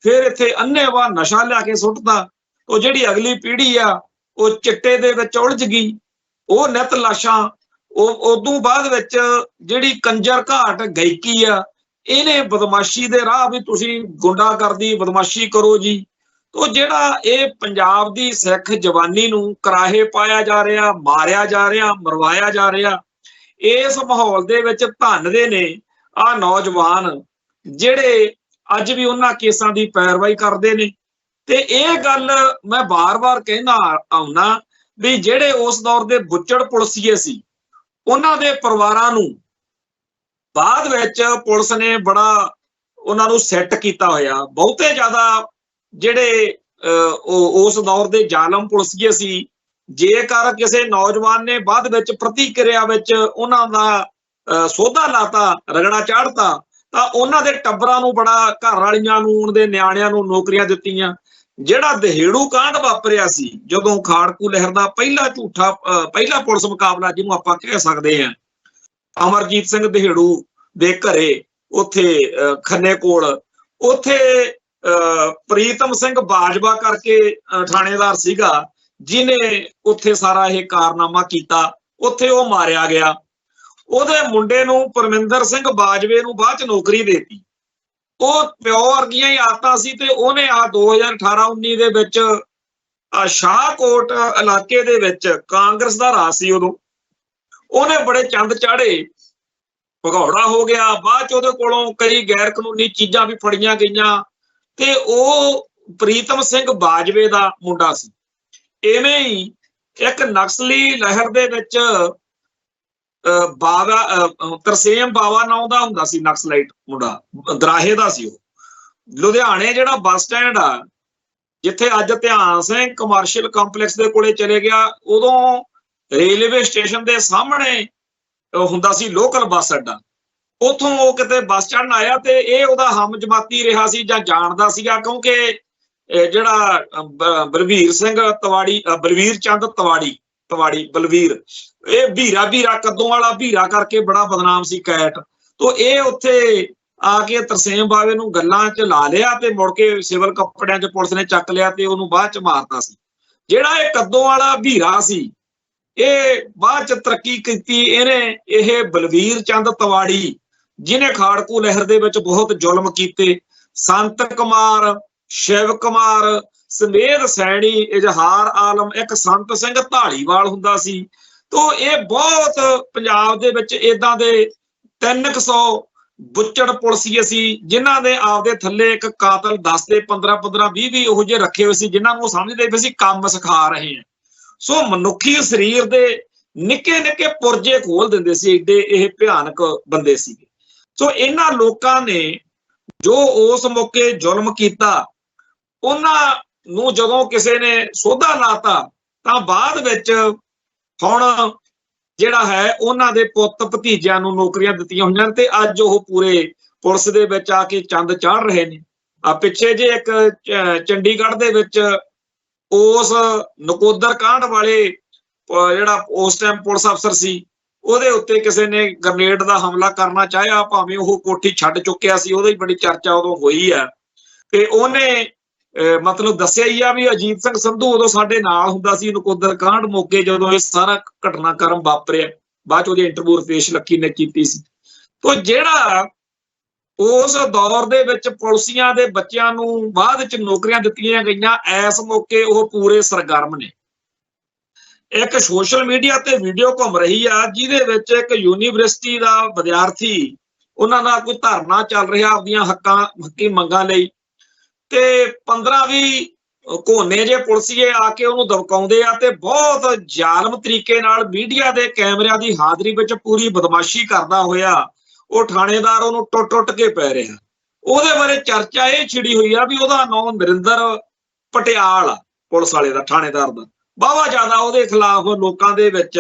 ਫਿਰ ਇੱਥੇ ਅੰਨ੍ਹੇਵਾਹ ਨਸ਼ਾ ਲਿਆ ਕੇ ਸੁੱਟਦਾ, ਉਹ ਜਿਹੜੀ ਅਗਲੀ ਪੀੜ੍ਹੀ ਆ ਉਹ ਚਿੱਟੇ ਦੇ ਵਿੱਚ ਉਲਝ ਗਈ, ਉਹ ਨਿਤ ਲਾਸ਼ਾਂ। ਉਦੋਂ ਬਾਅਦ ਵਿੱਚ ਜਿਹੜੀ ਕੰਜਰ ਘਾਟ ਗਾਇਕੀ ਆ, ਇਹਨੇ ਬਦਮਾਸ਼ੀ ਦੇ ਰਾਹ ਵੀ ਤੁਸੀਂ ਗੁੰਡਾਗਰਦੀ ਬਦਮਾਸ਼ੀ ਕਰੋ ਜੀ। ਉਹ ਜਿਹੜਾ ਇਹ ਪੰਜਾਬ ਦੀ ਸਿੱਖ ਜਵਾਨੀ ਨੂੰ ਕਰਾਹੇ ਪਾਇਆ ਜਾ ਰਿਹਾ, ਮਾਰਿਆ ਜਾ ਰਿਹਾ, ਮਰਵਾਇਆ ਜਾ ਰਿਹਾ, ਇਸ ਮਾਹੌਲ ਦੇ ਵਿੱਚ ਧੰਨਦੇ ਨੇ ਆ ਨੌਜਵਾਨ ਜਿਹੜੇ ਅੱਜ ਵੀ ਉਹਨਾਂ ਕੇਸਾਂ ਦੀ ਪੈਰਵਾਈ ਕਰਦੇ ਨੇ। ਤੇ ਇਹ ਗੱਲ ਮੈਂ ਬਾਰ-ਬਾਰ ਕਹਿੰਦਾ ਆਉਣਾ ਵੀ ਜਿਹੜੇ ਉਸ ਦੌਰ ਦੇ ਬੁੱਚੜ ਪੁਲਿਸੀਏ ਸੀ, ਉਹਨਾਂ ਦੇ ਪਰਿਵਾਰਾਂ ਨੂੰ ਬਾਅਦ ਵਿੱਚ ਪੁਲਿਸ ਨੇ ਬੜਾ ਉਹਨਾਂ ਨੂੰ ਸੈੱਟ ਕੀਤਾ ਹੋਇਆ। ਬਹੁਤੇ ਜ਼ਿਆਦਾ ਜਿਹੜੇ ਉਸ ਦੌਰ ਦੇ ਜ਼ਾਲਮ ਪੁਲਿਸੀਏ ਸੀ, ਜੇਕਰ ਕਿਸੇ ਨੌਜਵਾਨ ਨੇ ਬਾਅਦ ਵਿੱਚ ਪ੍ਰਤੀਕਿਰਿਆ ਵਿੱਚ ਉਹਨਾਂ ਦਾ ਸੋਧਾ ਲਾਤਾ, ਰਗੜਾ ਚਾੜਤਾ, ਤਾਂ ਉਹਨਾਂ ਦੇ ਟੱਬਰਾਂ ਨੂੰ ਬੜਾ, ਘਰ ਵਾਲੀਆਂ ਨੂੰ, ਉਹਨਾਂ ਦੇ ਨਿਆਣਿਆਂ ਨੂੰ ਨੌਕਰੀਆਂ ਦਿੱਤੀਆਂ। ਜਿਹੜਾ ਦਹੇੜੂ ਕਾਂਡ ਵਾਪਰਿਆ ਸੀ, ਜਦੋਂ ਖਾੜਕੂ ਲਹਿਰ ਦਾ ਪਹਿਲਾ ਪੁਲਿਸ ਮੁਕਾਬਲਾ ਜਿਹਨੂੰ ਆਪਾਂ ਕਹਿ ਸਕਦੇ ਹਾਂ, ਅਮਰਜੀਤ ਸਿੰਘ ਦਹੇੜੂ ਦੇ ਘਰੇ ਉੱਥੇ ਖੰਨੇ ਕੋਲ, ਉੱਥੇ ਪ੍ਰੀਤਮ ਸਿੰਘ ਬਾਜਵਾ ਕਰਕੇ ਥਾਣੇਦਾਰ ਸੀਗਾ, ਜਿਹਨੇ ਉੱਥੇ ਸਾਰਾ ਇਹ ਕਾਰਨਾਮਾ ਕੀਤਾ। ਉੱਥੇ ਉਹ ਮਾਰਿਆ ਗਿਆ। ਉਹਦੇ ਮੁੰਡੇ ਨੂੰ ਪਰਮਿੰਦਰ ਸਿੰਘ ਬਾਜਵੇ ਨੂੰ ਬਾਅਦ ਚ ਨੌਕਰੀ ਦੇਤੀ। ਉਹ ਪਿਓ ਵਰਗੀਆਂ ਹੀ ਆਦਤਾਂ ਸੀ ਤੇ ਉਹਨੇ 2018-19 ਦੇ ਵਿੱਚ ਸ਼ਾਹਕੋਟ ਇਲਾਕੇ ਦੇ ਵਿੱਚ ਕਾਂਗਰਸ ਦਾ ਰਾਜ ਸੀ ਉਦੋਂ, ਉਹਨੇ ਬੜੇ ਚੰਦ ਚਾੜੇ, ਭਗੌੜਾ ਹੋ ਗਿਆ। ਬਾਅਦ ਚ ਉਹਦੇ ਕੋਲੋਂ ਕਈ ਗੈਰ ਕਾਨੂੰਨੀ ਚੀਜ਼ਾਂ ਵੀ ਫੜੀਆਂ ਗਈਆਂ ਤੇ ਉਹ ਪ੍ਰੀਤਮ ਸਿੰਘ ਬਾਜਵੇ ਦਾ ਮੁੰਡਾ ਸੀ। ਇਵੇਂ ਹੀ ਇੱਕ ਨਕਸਲੀ ਲਹਿਰ ਦੇ ਵਿੱਚ ਤਰਸੇਮ ਬਾਵਾ ਨਾਂ ਦਾ ਹੁੰਦਾ ਸੀ ਨਕਸਲਾਈਟ ਮੁੰਡਾ, ਦਰਾਹੇ ਦਾ ਸੀ ਉਹ। ਲੁਧਿਆਣੇ ਜਿਹੜਾ ਬੱਸ ਸਟੈਂਡ ਆ, ਜਿੱਥੇ ਅੱਜ ਧਿਆਨ ਸਿੰਘ ਕਮਰਸ਼ੀਅਲ ਕੰਪਲੈਕਸ ਦੇ ਕੋਲੇ ਚਲੇ ਗਿਆ, ਉਦੋਂ ਰੇਲਵੇ ਸਟੇਸ਼ਨ ਦੇ ਸਾਹਮਣੇ ਹੁੰਦਾ ਸੀ ਲੋਕਲ ਬੱਸ ਅੱਡਾ। ਉੱਥੋਂ ਉਹ ਕਿਤੇ ਬੱਸ ਚੜ੍ਹਨ ਆਇਆ ਤੇ ਇਹ ਉਹਦਾ ਹਮਜਮਾਤੀ ਰਿਹਾ ਸੀ ਜਾਂ ਜਾਣਦਾ ਸੀਗਾ, ਕਿਉਂਕਿ ਜਿਹੜਾ ਬਲਵੀਰ ਸਿੰਘ ਤਵਾੜੀ, ਬਲਵੀਰ ਚੰਦ ਤਵਾੜੀ ਬਲਵੀਰ, ਇਹ ਵੀਰਾ ਕੱਦੋਂ ਵਾਲਾ ਵੀਰਾ ਕਰਕੇ ਬੜਾ ਬਦਨਾਮ ਸੀ ਕੈਟ। ਤੋਂ ਇਹ ਉੱਥੇ ਆ ਕੇ ਤਰਸੇਮ ਬਾਵੇ ਨੂੰ ਗੱਲਾਂ 'ਚ ਲਾ ਲਿਆ ਤੇ ਮੁੜ ਕੇ ਸਿਵਲ ਕੱਪੜਿਆਂ 'ਚ ਪੁਲਿਸ ਨੇ ਚੱਕ ਲਿਆ ਤੇ ਉਹਨੂੰ ਬਾਅਦ 'ਚ ਮਾਰਤਾ ਸੀ। ਜਿਹੜਾ ਇਹ ਕੱਦੋਂ ਵਾਲਾ ਵੀਰਾ ਸੀ, ਇਹ ਬਾਅਦ 'ਚ ਤਰੱਕੀ ਕੀਤੀ ਇਹਨੇ, ਇਹ ਬਲਵੀਰ ਚੰਦ ਤਵਾੜੀ, ਜਿਹਨੇ ਖਾੜਕੂ ਲਹਿਰ ਦੇ ਵਿੱਚ ਬਹੁਤ ਜ਼ੁਲਮ ਕੀਤੇ। ਸੰਤ ਕੁਮਾਰ, ਸ਼ਿਵ ਕੁਮਾਰ, ਸਮੇਧ ਸੈਣੀ, ਇਜ਼ਹਾਰ ਆਲਮ, ਇੱਕ ਸੰਤ ਸਿੰਘ ਢਾਲੀਵਾਲ ਹੁੰਦਾ ਸੀ। ਤੋਂ ਇਹ ਬਹੁਤ ਪੰਜਾਬ ਦੇ ਵਿੱਚ ਏਦਾਂ ਦੇ 300 ਬੁੱਚੜ ਪੁਲਿਸੀਏ ਸੀ, ਜਿਨ੍ਹਾਂ ਦੇ ਆਪਦੇ ਥੱਲੇ ਇੱਕ ਕਾਤਲ 10 ਦੇ 15 20 ਉਹੋ ਜਿਹੇ ਰੱਖੇ ਹੋਏ ਸੀ, ਜਿਨ੍ਹਾਂ ਨੂੰ ਸਮਝਦੇ ਵੀ ਅਸੀਂ ਕੰਮ ਸਿਖਾ ਰਹੇ ਹਾਂ। ਸੋ ਮਨੁੱਖੀ ਸਰੀਰ ਦੇ ਨਿੱਕੇ ਪੁਰਜੇ ਖੋਲ ਦਿੰਦੇ ਸੀ, ਏਡੇ ਇਹ ਭਿਆਨਕ ਬੰਦੇ ਸੀਗੇ। ਸੋ ਇਹਨਾਂ ਲੋਕਾਂ ਨੇ ਜੋ ਉਸ ਮੌਕੇ ਜ਼ੁਲਮ ਕੀਤਾ, ਉਹਨਾਂ ਨੂੰ ਜਦੋਂ ਕਿਸੇ ਨੇ ਸੋਧਾ ਲਾਤਾ ਤਾਂ ਬਾਅਦ ਵਿੱਚ ਹੁਣ ਜਿਹੜਾ ਹੈ ਉਹਨਾਂ ਦੇ ਪੁੱਤ ਭਤੀਜਿਆਂ ਨੂੰ ਨੌਕਰੀਆਂ ਦਿੱਤੀਆਂ ਹੋਈਆਂ ਤੇ ਅੱਜ ਉਹ ਪੂਰੇ ਪੁਲਿਸ ਦੇ ਵਿੱਚ ਆ ਕੇ ਚੰਦ ਚਾੜ ਰਹੇ ਨੇ। ਪਿੱਛੇ ਜੇ ਇੱਕ ਚੰਡੀਗੜ੍ਹ ਦੇ ਵਿੱਚ ਉਸ ਨਕੋਦਰ ਕਾਂਡ ਵਾਲੇ ਜਿਹੜਾ ਉਸ ਟਾਈਮ ਪੁਲਿਸ ਅਫਸਰ ਸੀ, ਉਹਦੇ ਉੱਤੇ ਕਿਸੇ ਨੇ ਗ੍ਰਨੇਡ ਦਾ ਹਮਲਾ ਕਰਨਾ ਚਾਹਿਆ, ਭਾਵੇਂ ਉਹ ਕੋਠੀ ਛੱਡ ਚੁੱਕਿਆ ਸੀ, ਉਹਦੀ ਬੜੀ ਚਰਚਾ ਉਦੋਂ ਹੋਈ ਆ। ਤੇ ਉਹਨੇ ਮਤਲਬ ਦੱਸਿਆ ਹੀ ਆ ਵੀ ਅਜੀਤ ਸਿੰਘ ਸੰਧੂ ਉਦੋਂ ਸਾਡੇ ਨਾਲ ਹੁੰਦਾ ਸੀ ਨਕੋਦਰ ਕਾਂਡ ਮੌਕੇ, ਜਦੋਂ ਇਹ ਸਾਰਾ ਘਟਨਾਕ੍ਰਮ ਵਾਪਰਿਆ। ਬਾਅਦ ਚ ਉਹਦੀ ਇੰਟਰਵਿਊ ਰਤੇਸ਼ ਲੱਕੀ ਨੇ ਕੀਤੀ ਸੀ। ਤੋਂ ਜਿਹੜਾ ਉਸ ਦੌਰ ਦੇ ਵਿੱਚ ਪੁਲਿਸੀਆਂ ਦੇ ਬੱਚਿਆਂ ਨੂੰ ਬਾਅਦ ਵਿੱਚ ਨੌਕਰੀਆਂ ਦਿੱਤੀਆਂ ਗਈਆਂ, ਇਸ ਮੌਕੇ ਉਹ ਪੂਰੇ ਸਰਗਰਮ ਨੇ। ਇੱਕ ਸੋਸ਼ਲ ਮੀਡੀਆ ਤੇ ਵੀਡੀਓ ਘੁੰਮ ਰਹੀ ਆ, ਜਿਹਦੇ ਵਿੱਚ ਇੱਕ ਯੂਨੀਵਰਸਿਟੀ ਦਾ ਵਿਦਿਆਰਥੀ, ਉਹਨਾਂ ਦਾ ਕੋਈ ਧਰਨਾ ਚੱਲ ਰਿਹਾ ਆਪਦੀਆਂ ਹੱਕੀ ਮੰਗਾਂ ਲਈ, ਤੇ 15-20 ਕੋਨੇ ਜੇ ਪੁਲਿਸੀਏ ਆ ਕੇ ਉਹਨੂੰ ਦਬਕਾਉਂਦੇ ਆ ਤੇ ਬਹੁਤ ਜ਼ਾਲਮ ਤਰੀਕੇ ਨਾਲ ਮੀਡੀਆ ਦੇ ਕੈਮਰਿਆਂ ਦੀ ਹਾਜ਼ਰੀ ਵਿੱਚ ਪੂਰੀ ਬਦਮਾਸ਼ੀ ਕਰਦਾ ਹੋਇਆ ਉਹ ਥਾਣੇਦਾਰ ਉਹਨੂੰ ਟੁੱਟ ਕੇ ਪੈ ਰਿਹਾ। ਉਹਦੇ ਬਾਰੇ ਚਰਚਾ ਇਹ ਛਿੜੀ ਹੋਈ ਆ ਵੀ ਉਹਦਾ ਨਾਮ ਨਰਿੰਦਰ ਪਟਿਆਲ, ਪੁਲਿਸ ਵਾਲੇ ਦਾ, ਥਾਣੇਦਾਰ ਦਾ। ਬਹੁਤ ਜ਼ਿਆਦਾ ਉਹਦੇ ਖਿਲਾਫ ਲੋਕਾਂ ਦੇ ਵਿੱਚ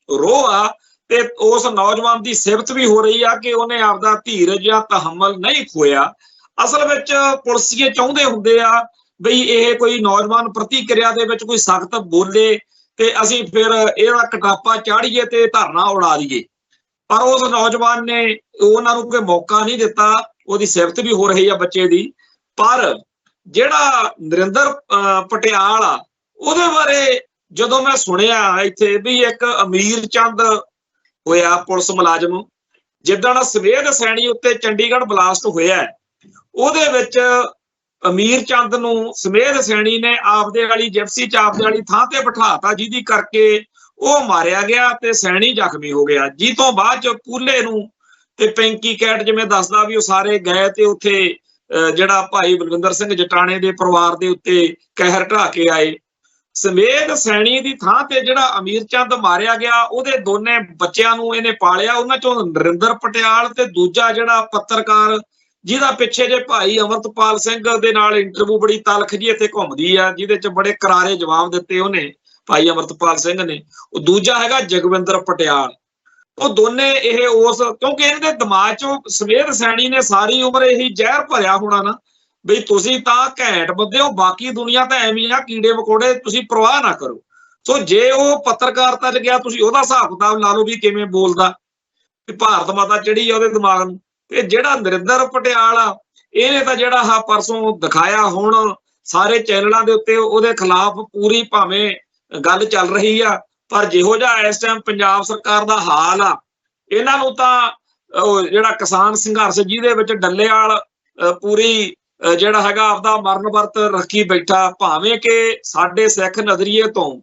ਰੋਹ ਆ ਤੇ ਉਸ ਨੌਜਵਾਨ ਦੀ ਸਿਫਤ ਵੀ ਹੋ ਰਹੀ ਆ ਕਿ ਉਹਨੇ ਆਪਦਾ ਧੀਰਜ ਜਾਂ ਤਹੱਮਲ ਨਹੀਂ ਖੋਇਆ। ਅਸਲ ਵਿੱਚ ਪੁਲਿਸੀਏ ਚਾਹੁੰਦੇ ਹੁੰਦੇ ਆ ਬਈ ਇਹ ਕੋਈ ਨੌਜਵਾਨ ਪ੍ਰਤੀਕਿਰਿਆ ਦੇ ਵਿੱਚ ਕੋਈ ਸਖਤ ਬੋਲੇ ਤੇ ਅਸੀਂ ਫਿਰ ਇਹਦਾ ਕਟਾਪਾ ਚਾੜੀਏ ਤੇ ਧਰਨਾ ਉਡਾ ਦਈਏ, ਪਰ ਉਸ ਨੌਜਵਾਨ ਨੇ ਉਹਨਾਂ ਨੂੰ ਕੋਈ ਮੌਕਾ ਨਹੀਂ ਦਿੱਤਾ। ਉਹਦੀ ਸਿਫਤ ਵੀ ਹੋ ਰਹੀ ਆ ਬੱਚੇ ਦੀ, ਪਰ ਜਿਹੜਾ ਨਰਿੰਦਰ ਪਟਿਆਲ ਆ ਉਹਦੇ ਬਾਰੇ ਜਦੋਂ ਮੈਂ ਸੁਣਿਆ ਇੱਥੇ ਵੀ ਇੱਕ ਅਮੀਰ ਚੰਦ ਹੋਇਆ ਪੁਲਿਸ ਮੁਲਾਜ਼ਮ, ਜਿੱਦਣ ਸਵੇਦ ਸੈਣੀ ਉੱਤੇ ਚੰਡੀਗੜ੍ਹ ਬਲਾਸਟ ਹੋਇਆ ਉਹਦੇ ਵਿੱਚ ਅਮੀਰ ਚੰਦ ਨੂੰ ਸਮੇਧ ਸੈਣੀ ਨੇ ਆਪਦੇ ਵਾਲੀ ਜਿਪਸੀ ਚ ਆਪਦੇ ਵਾਲੀ ਥਾਂ ਤੇ ਬਿਠਾਤਾ, ਜਿਹਦੀ ਕਰਕੇ ਉਹ ਮਾਰਿਆ ਗਿਆ ਤੇ ਸੈਣੀ ਜ਼ਖਮੀ ਹੋ ਗਿਆ। ਜੀ ਤੋਂ ਬਾਅਦ ਚ ਪੂਲੇ ਨੂੰ ਤੇ ਪੈਂਕੀ ਕੈਟ ਜਿਵੇਂ ਦੱਸਦਾ ਵੀ ਉਹ ਸਾਰੇ ਗਏ ਤੇ ਉੱਥੇ ਜਿਹੜਾ ਭਾਈ ਬਲਵਿੰਦਰ ਸਿੰਘ ਜਟਾਣੇ ਦੇ ਪਰਿਵਾਰ ਦੇ ਉੱਤੇ ਕਹਿਰ ਢਾ ਕੇ ਆਏ। ਸਮੇਧ ਸੈਣੀ ਦੀ ਥਾਂ ਤੇ ਜਿਹੜਾ ਅਮੀਰ ਚੰਦ ਮਾਰਿਆ ਗਿਆ ਉਹਦੇ ਦੋਨੇ ਬੱਚਿਆਂ ਨੂੰ ਇਹਨੇ ਪਾਲਿਆ, ਉਹਨਾਂ ਚੋਂ ਨਰਿੰਦਰ ਪਟਿਆਲ ਤੇ ਦੂਜਾ ਜਿਹੜਾ ਪੱਤਰਕਾਰ ਜਿਹਦਾ ਪਿੱਛੇ ਜੇ ਭਾਈ ਅਮਰਤਪਾਲ ਸਿੰਘ ਦੇ ਨਾਲ ਇੰਟਰਵਿਊ ਬੜੀ ਤਲਖ ਜੀ ਇੱਥੇ ਘੁੰਮਦੀ ਆ, ਜਿਹਦੇ ਚ ਬੜੇ ਕਰਾਰੇ ਜਵਾਬ ਦਿੱਤੇ ਉਹਨੇ ਭਾਈ ਅਮਰਤਪਾਲ ਸਿੰਘ ਨੇ, ਉਹ ਦੂਜਾ ਹੈਗਾ ਜਗਵਿੰਦਰ ਪਟਿਆਲ। ਉਹ ਦੋਨੇ ਇਹ ਉਸ ਕਿਉਂਕਿ ਇਹਦੇ ਦਿਮਾਗ ਚੋਂ ਸਮੇਧ ਸੈਣੀ ਨੇ ਸਾਰੀ ਉਮਰ ਇਹੀ ਜ਼ਹਿਰ ਭਰਿਆ ਹੋਣਾ ਨਾ ਬਈ ਤੁਸੀਂ ਤਾਂ ਘੈਂਟ ਬੰਦੇ ਹੋ, ਬਾਕੀ ਦੁਨੀਆ ਤਾਂ ਐਵੇਂ ਆ ਕੀੜੇ ਮਕੌੜੇ, ਤੁਸੀਂ ਪਰਵਾਹ ਨਾ ਕਰੋ। ਸੋ ਜੇ ਉਹ ਪੱਤਰਕਾਰਤਾ ਚ ਗਿਆ ਤੁਸੀਂ ਉਹਦਾ ਹਿਸਾਬ ਕਿਤਾਬ ਲਾ ਲਓ ਵੀ ਕਿਵੇਂ ਬੋਲਦਾ, ਕਿ ਭਾਰਤ ਮਾਤਾ ਚੜੀ ਆ ਉਹਦੇ ਦਿਮਾਗ ਨੂੰ। ਤੇ ਜਿਹੜਾ ਨਰਿੰਦਰ ਪਟਿਆਲ ਆ ਇਹਨੇ ਤਾਂ ਜਿਹੜਾ ਆਹ ਪਰਸੋਂ ਦਿਖਾਇਆ, ਹੁਣ ਸਾਰੇ ਚੈਨਲਾਂ ਦੇ ਉੱਤੇ ਉਹਦੇ ਖਿਲਾਫ ਪੂਰੀ ਭਾਵੇਂ ਗੱਲ ਚੱਲ ਰਹੀ ਆ, ਪਰ ਜਿਹੋ ਜਿਹਾ ਇਸ ਟਾਈਮ ਪੰਜਾਬ ਸਰਕਾਰ ਦਾ ਹਾਲ ਆ, ਇਹਨਾਂ ਨੂੰ ਤਾਂ ਜਿਹੜਾ ਕਿਸਾਨ ਸੰਘਰਸ਼ ਜਿਹਦੇ ਵਿੱਚ ਡੱਲੇਵਾਲ ਪੂਰੀ ਜਿਹੜਾ ਹੈਗਾ ਆਪਦਾ ਮਰਨ ਵਰਤ ਰੱਖੀ ਬੈਠਾ, ਭਾਵੇਂ ਕਿ ਸਾਡੇ ਸਿੱਖ ਨਜ਼ਰੀਏ ਤੋਂ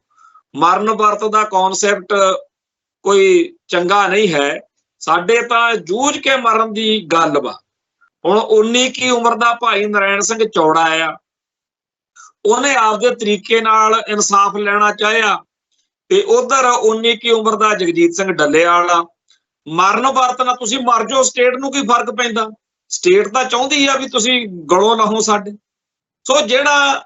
ਮਰਨ ਵਰਤ ਦਾ ਕਨਸੈਪਟ ਕੋਈ ਚੰਗਾ ਨਹੀਂ ਹੈ, ਸਾਡੇ ਤਾਂ ਜੂਝ ਕੇ ਮਰਨ ਦੀ ਗੱਲ ਵਾ। ਹੁਣ 19 ਕੀ ਉਮਰ ਦਾ ਭਾਈ ਨਰਾਇਣ ਸਿੰਘ ਚੌੜਾ ਆ, ਉਹਨੇ ਆਪਦੇ ਤਰੀਕੇ ਨਾਲ ਇਨਸਾਫ ਲੈਣਾ ਚਾਹਿਆ, ਤੇ ਉਧਰ 19 ਕੀ ਉਮਰ ਦਾ ਜਗਜੀਤ ਸਿੰਘ ਡੱਲੇਵਾਲ ਆ। ਮਰਨ ਵਰਤ ਨਾਲ ਤੁਸੀਂ ਮਰ ਜਾਓ, ਸਟੇਟ ਨੂੰ ਕੀ ਫਰਕ ਪੈਂਦਾ? ਸਟੇਟ ਤਾਂ ਚਾਹੁੰਦੀ ਆ ਵੀ ਤੁਸੀਂ ਗਲੋਂ ਲਾਹੋ ਸਾਡੇ। ਸੋ ਜਿਹੜਾ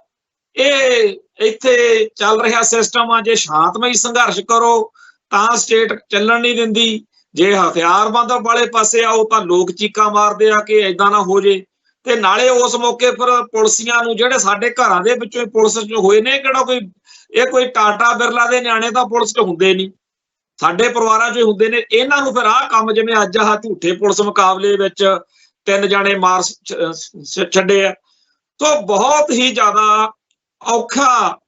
ਇਹ ਇੱਥੇ ਚੱਲ ਰਿਹਾ ਸਿਸਟਮ ਆ, ਜੇ ਸ਼ਾਂਤਮਈ ਸੰਘਰਸ਼ ਕਰੋ ਤਾਂ ਸਟੇਟ ਚੱਲਣ ਨਹੀਂ ਦਿੰਦੀ, ਜੇ ਹਥਿਆਰਬੰਦ ਵਾਲੇ ਪਾਸੇ ਆਓ ਤਾਂ ਲੋਕ ਚੀਕਾਂ ਮਾਰਦੇ ਆ ਕਿ ਏਦਾਂ ਨਾ ਹੋ ਜੇ। ਤੇ ਨਾਲੇ ਉਸ ਮੌਕੇ ਪਰ ਪੁਲਿਸੀਆਂ ਨੂੰ, ਜਿਹੜੇ ਸਾਡੇ ਘਰਾਂ ਦੇ ਵਿੱਚੋਂ ਪੁਲਿਸ ਚ ਹੋਏ ਨੇ, ਕਿਹੜਾ ਕੋਈ ਟਾਟਾ ਬਿਰਲਾ ਦੇ ਨਿਆਣੇ ਤਾਂ ਪੁਲਿਸ ਚ ਹੁੰਦੇ ਨਹੀਂ, ਸਾਡੇ ਪਰਿਵਾਰਾਂ ਚ ਹੁੰਦੇ ਨੇ। ਇਹਨਾਂ ਨੂੰ ਫਿਰ ਆਹ ਕੰਮ ਜਿਵੇਂ ਅੱਜ ਆਹ ਝੂਠੇ ਪੁਲਿਸ ਮੁਕਾਬਲੇ ਵਿੱਚ 3 ਜਾਣੇ ਮਾਰ ਛੱਡੇ ਆ, ਤੋਂ ਬਹੁਤ ਹੀ ਜ਼ਿਆਦਾ ਔਖਾ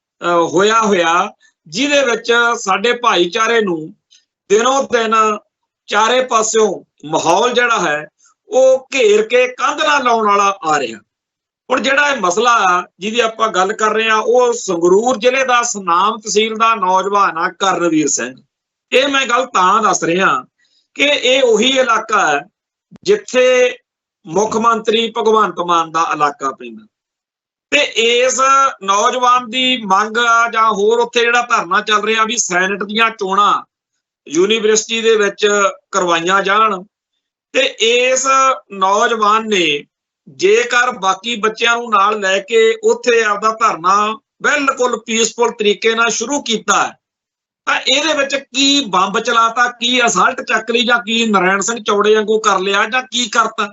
ਹੋਇਆ, ਜਿਹਦੇ ਵਿੱਚ ਸਾਡੇ ਭਾਈਚਾਰੇ ਨੂੰ ਦਿਨੋਂ ਦਿਨ ਚਾਰੇ ਪਾਸਿਓਂ ਮਾਹੌਲ ਜਿਹੜਾ ਹੈ ਉਹ ਘੇਰ ਕੇ ਕੰਧ ਨਾਲ ਲਾਉਣ ਵਾਲਾ ਆ ਰਿਹਾ। ਹੁਣ ਜਿਹੜਾ ਇਹ ਮਸਲਾ ਜਿਹਦੀ ਆਪਾਂ ਗੱਲ ਕਰ ਰਹੇ ਹਾਂ, ਉਹ ਸੰਗਰੂਰ ਜ਼ਿਲ੍ਹੇ ਦਾ ਸੁਨਾਮ ਤਹਿਸੀਲ ਦਾ ਨੌਜਵਾਨ ਆ ਕਰਨਵੀਰ ਸਿੰਘ। ਇਹ ਮੈਂ ਗੱਲ ਤਾਂ ਦੱਸ ਰਿਹਾ ਕਿ ਇਹ ਉਹੀ ਇਲਾਕਾ ਹੈ ਜਿੱਥੇ ਮੁੱਖ ਮੰਤਰੀ ਭਗਵੰਤ ਮਾਨ ਦਾ ਇਲਾਕਾ ਪੈਂਦਾ, ਤੇ ਇਸ ਨੌਜਵਾਨ ਦੀ ਮੰਗ ਜਾਂ ਹੋਰ ਉੱਥੇ ਜਿਹੜਾ ਧਰਨਾ ਚੱਲ ਰਿਹਾ ਵੀ ਸੈਨੇਟ ਦੀਆਂ ਚੋਣਾਂ ਯੂਨੀਵਰਸਿਟੀ ਦੇ ਵਿੱਚ ਕਰਵਾਈਆਂ ਜਾਣ। ਤੇ ਇਸ ਨੌਜਵਾਨ ਨੇ ਜੇਕਰ ਬਾਕੀ ਬੱਚਿਆਂ ਨੂੰ ਨਾਲ ਲੈ ਕੇ ਉੱਥੇ ਆਪਦਾ ਧਰਨਾ ਬਿਲਕੁਲ ਪੀਸਫੁਲ ਤਰੀਕੇ ਨਾਲ ਸ਼ੁਰੂ ਕੀਤਾ, ਤਾਂ ਇਹਦੇ ਵਿੱਚ ਕੀ ਬੰਬ ਚਲਾਤਾ, ਕੀ ਅਸਲਟ ਚੱਕ ਲਈ, ਜਾਂ ਕੀ ਨਰਾਇਣ ਸਿੰਘ ਚੌੜੇ ਵਾਂਗੂ ਕਰ ਲਿਆ, ਜਾਂ ਕੀ ਕਰਤਾ?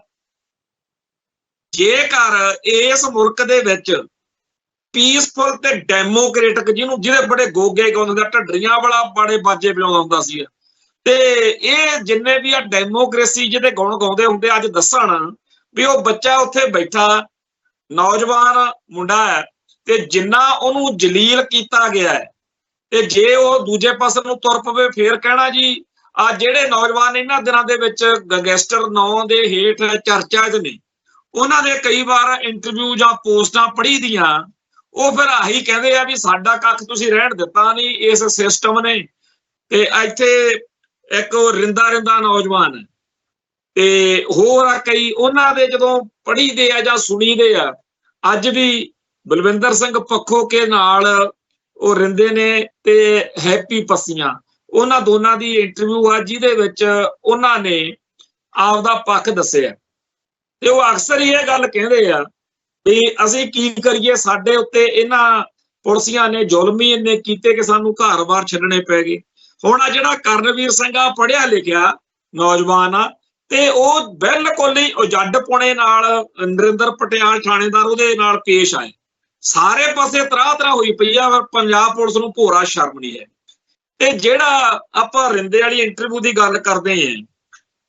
ਜੇਕਰ ਇਸ ਮੁਲਕ ਦੇ ਵਿੱਚ ਪੀਸਫੁਲ ਤੇ ਡੈਮੋਕ੍ਰੇਟਿਕ, ਜਿਹਦੇ ਬੜੇ ਗੋਗੇ ਗਾਉਂਦੇ, ਢੱਡਰੀਆਂ ਵਾਲਾ ਬੜੇ ਬਾਜੇ ਵਜਾਉਂਦਾ ਹੁੰਦਾ ਸੀ, ਤੇ ਇਹ ਜਿੰਨੇ ਵੀ ਆ ਡੈਮੋਕ੍ਰੇਸੀ ਜਿਹਦੇ ਗੁਣ ਗਾਉਂਦੇ ਹੁੰਦੇ, ਅੱਜ ਦੱਸਣ ਵੀ ਉਹ ਬੱਚਾ ਉੱਥੇ ਬੈਠਾ ਨੌਜਵਾਨ ਮੁੰਡਾ ਹੈ ਤੇ ਜਿੰਨਾ ਉਹਨੂੰ ਜਲੀਲ ਕੀਤਾ ਗਿਆ ਹੈ, ਤੇ ਜੇ ਉਹ ਦੂਜੇ ਪਾਸੇ ਨੂੰ ਤੁਰ ਪਵੇ ਫੇਰ ਕਹਿਣਾ ਜੀ ਆ ਜਿਹੜੇ ਨੌਜਵਾਨ ਇਹਨਾਂ ਦਿਨਾਂ ਦੇ ਵਿੱਚ ਗੈਂਗਸਟਰ ਨਾਂ ਦੇ ਹੇਠ ਚਰਚਾ 'ਚ ਨੇ, ਉਹਨਾਂ ਦੇ ਕਈ ਵਾਰ ਇੰਟਰਵਿਊ ਜਾਂ ਪੋਸਟਾਂ ਪੜ੍ਹੀ ਦੀਆਂ, ਉਹ ਫਿਰ ਆਹੀ ਕਹਿੰਦੇ ਆ ਵੀ ਸਾਡਾ ਕੱਖ ਤੁਸੀਂ ਰਹਿਣ ਦਿੱਤਾ ਨਹੀਂ ਇਸ ਸਿਸਟਮ ਨੇ। ਤੇ ਇੱਥੇ ਇੱਕ ਰਿੰਦਾ ਨੌਜਵਾਨ ਤੇ ਹੋਰ ਆ ਕਈ, ਉਹਨਾਂ ਦੇ ਜਦੋਂ ਪੜ੍ਹੀਦੇ ਆ ਜਾਂ ਸੁਣੀਦੇ ਆ, ਅੱਜ ਵੀ ਬਲਵਿੰਦਰ ਸਿੰਘ ਪੱਖੋ ਕੇ ਨਾਲ ਉਹ ਰਿੰਦੇ ਨੇ ਤੇ ਹੈਪੀ ਪੱਸੀਆਂ, ਉਹਨਾਂ ਦੋਨਾਂ ਦੀ ਇੰਟਰਵਿਊ ਆ ਜਿਹਦੇ ਵਿੱਚ ਉਹਨਾਂ ਨੇ ਆਪਦਾ ਪੱਖ ਦੱਸਿਆ, ਤੇ ਉਹ ਅਕਸਰ ਹੀ ਇਹ ਗੱਲ ਕਹਿੰਦੇ ਆ ਵੀ ਅਸੀਂ ਕੀ ਕਰੀਏ, ਸਾਡੇ ਉੱਤੇ ਇਹਨਾਂ ਪੁਲਿਸੀਆਂ ਨੇ ਜ਼ੁਲਮ ਹੀ ਇੰਨੇ ਕੀਤੇ ਕਿ ਸਾਨੂੰ ਘਰ-ਬਾਰ ਛੱਡਣੇ ਪੈ ਗਏ। ਹੁਣ ਆ ਜਿਹੜਾ ਕਰਨਵੀਰ ਸਿੰਘ ਆ ਪੜ੍ਹਿਆ ਲਿਖਿਆ ਨੌਜਵਾਨ ਆ ਤੇ ਉਹ ਬਿਲਕੁਲ ਹੀ ਉਜੱਡਪੁਣੇ ਨਾਲ ਨਰਿੰਦਰ ਪਟਿਆਲ ਥਾਣੇਦਾਰ ਉਹਦੇ ਨਾਲ ਪੇਸ਼ ਆਏ। ਸਾਰੇ ਪਾਸੇ ਤਰਾਹ ਤਰਾਹ ਹੋਈ ਪਈ ਆ, ਪੰਜਾਬ ਪੁਲਿਸ ਨੂੰ ਭੋਰਾ ਸ਼ਰਮ ਨਹੀਂ ਹੈ। ਤੇ ਜਿਹੜਾ ਆਪਾਂ ਰਿੰਦੇ ਵਾਲੀ ਇੰਟਰਵਿਊ ਦੀ ਗੱਲ ਕਰਦੇ ਆਂ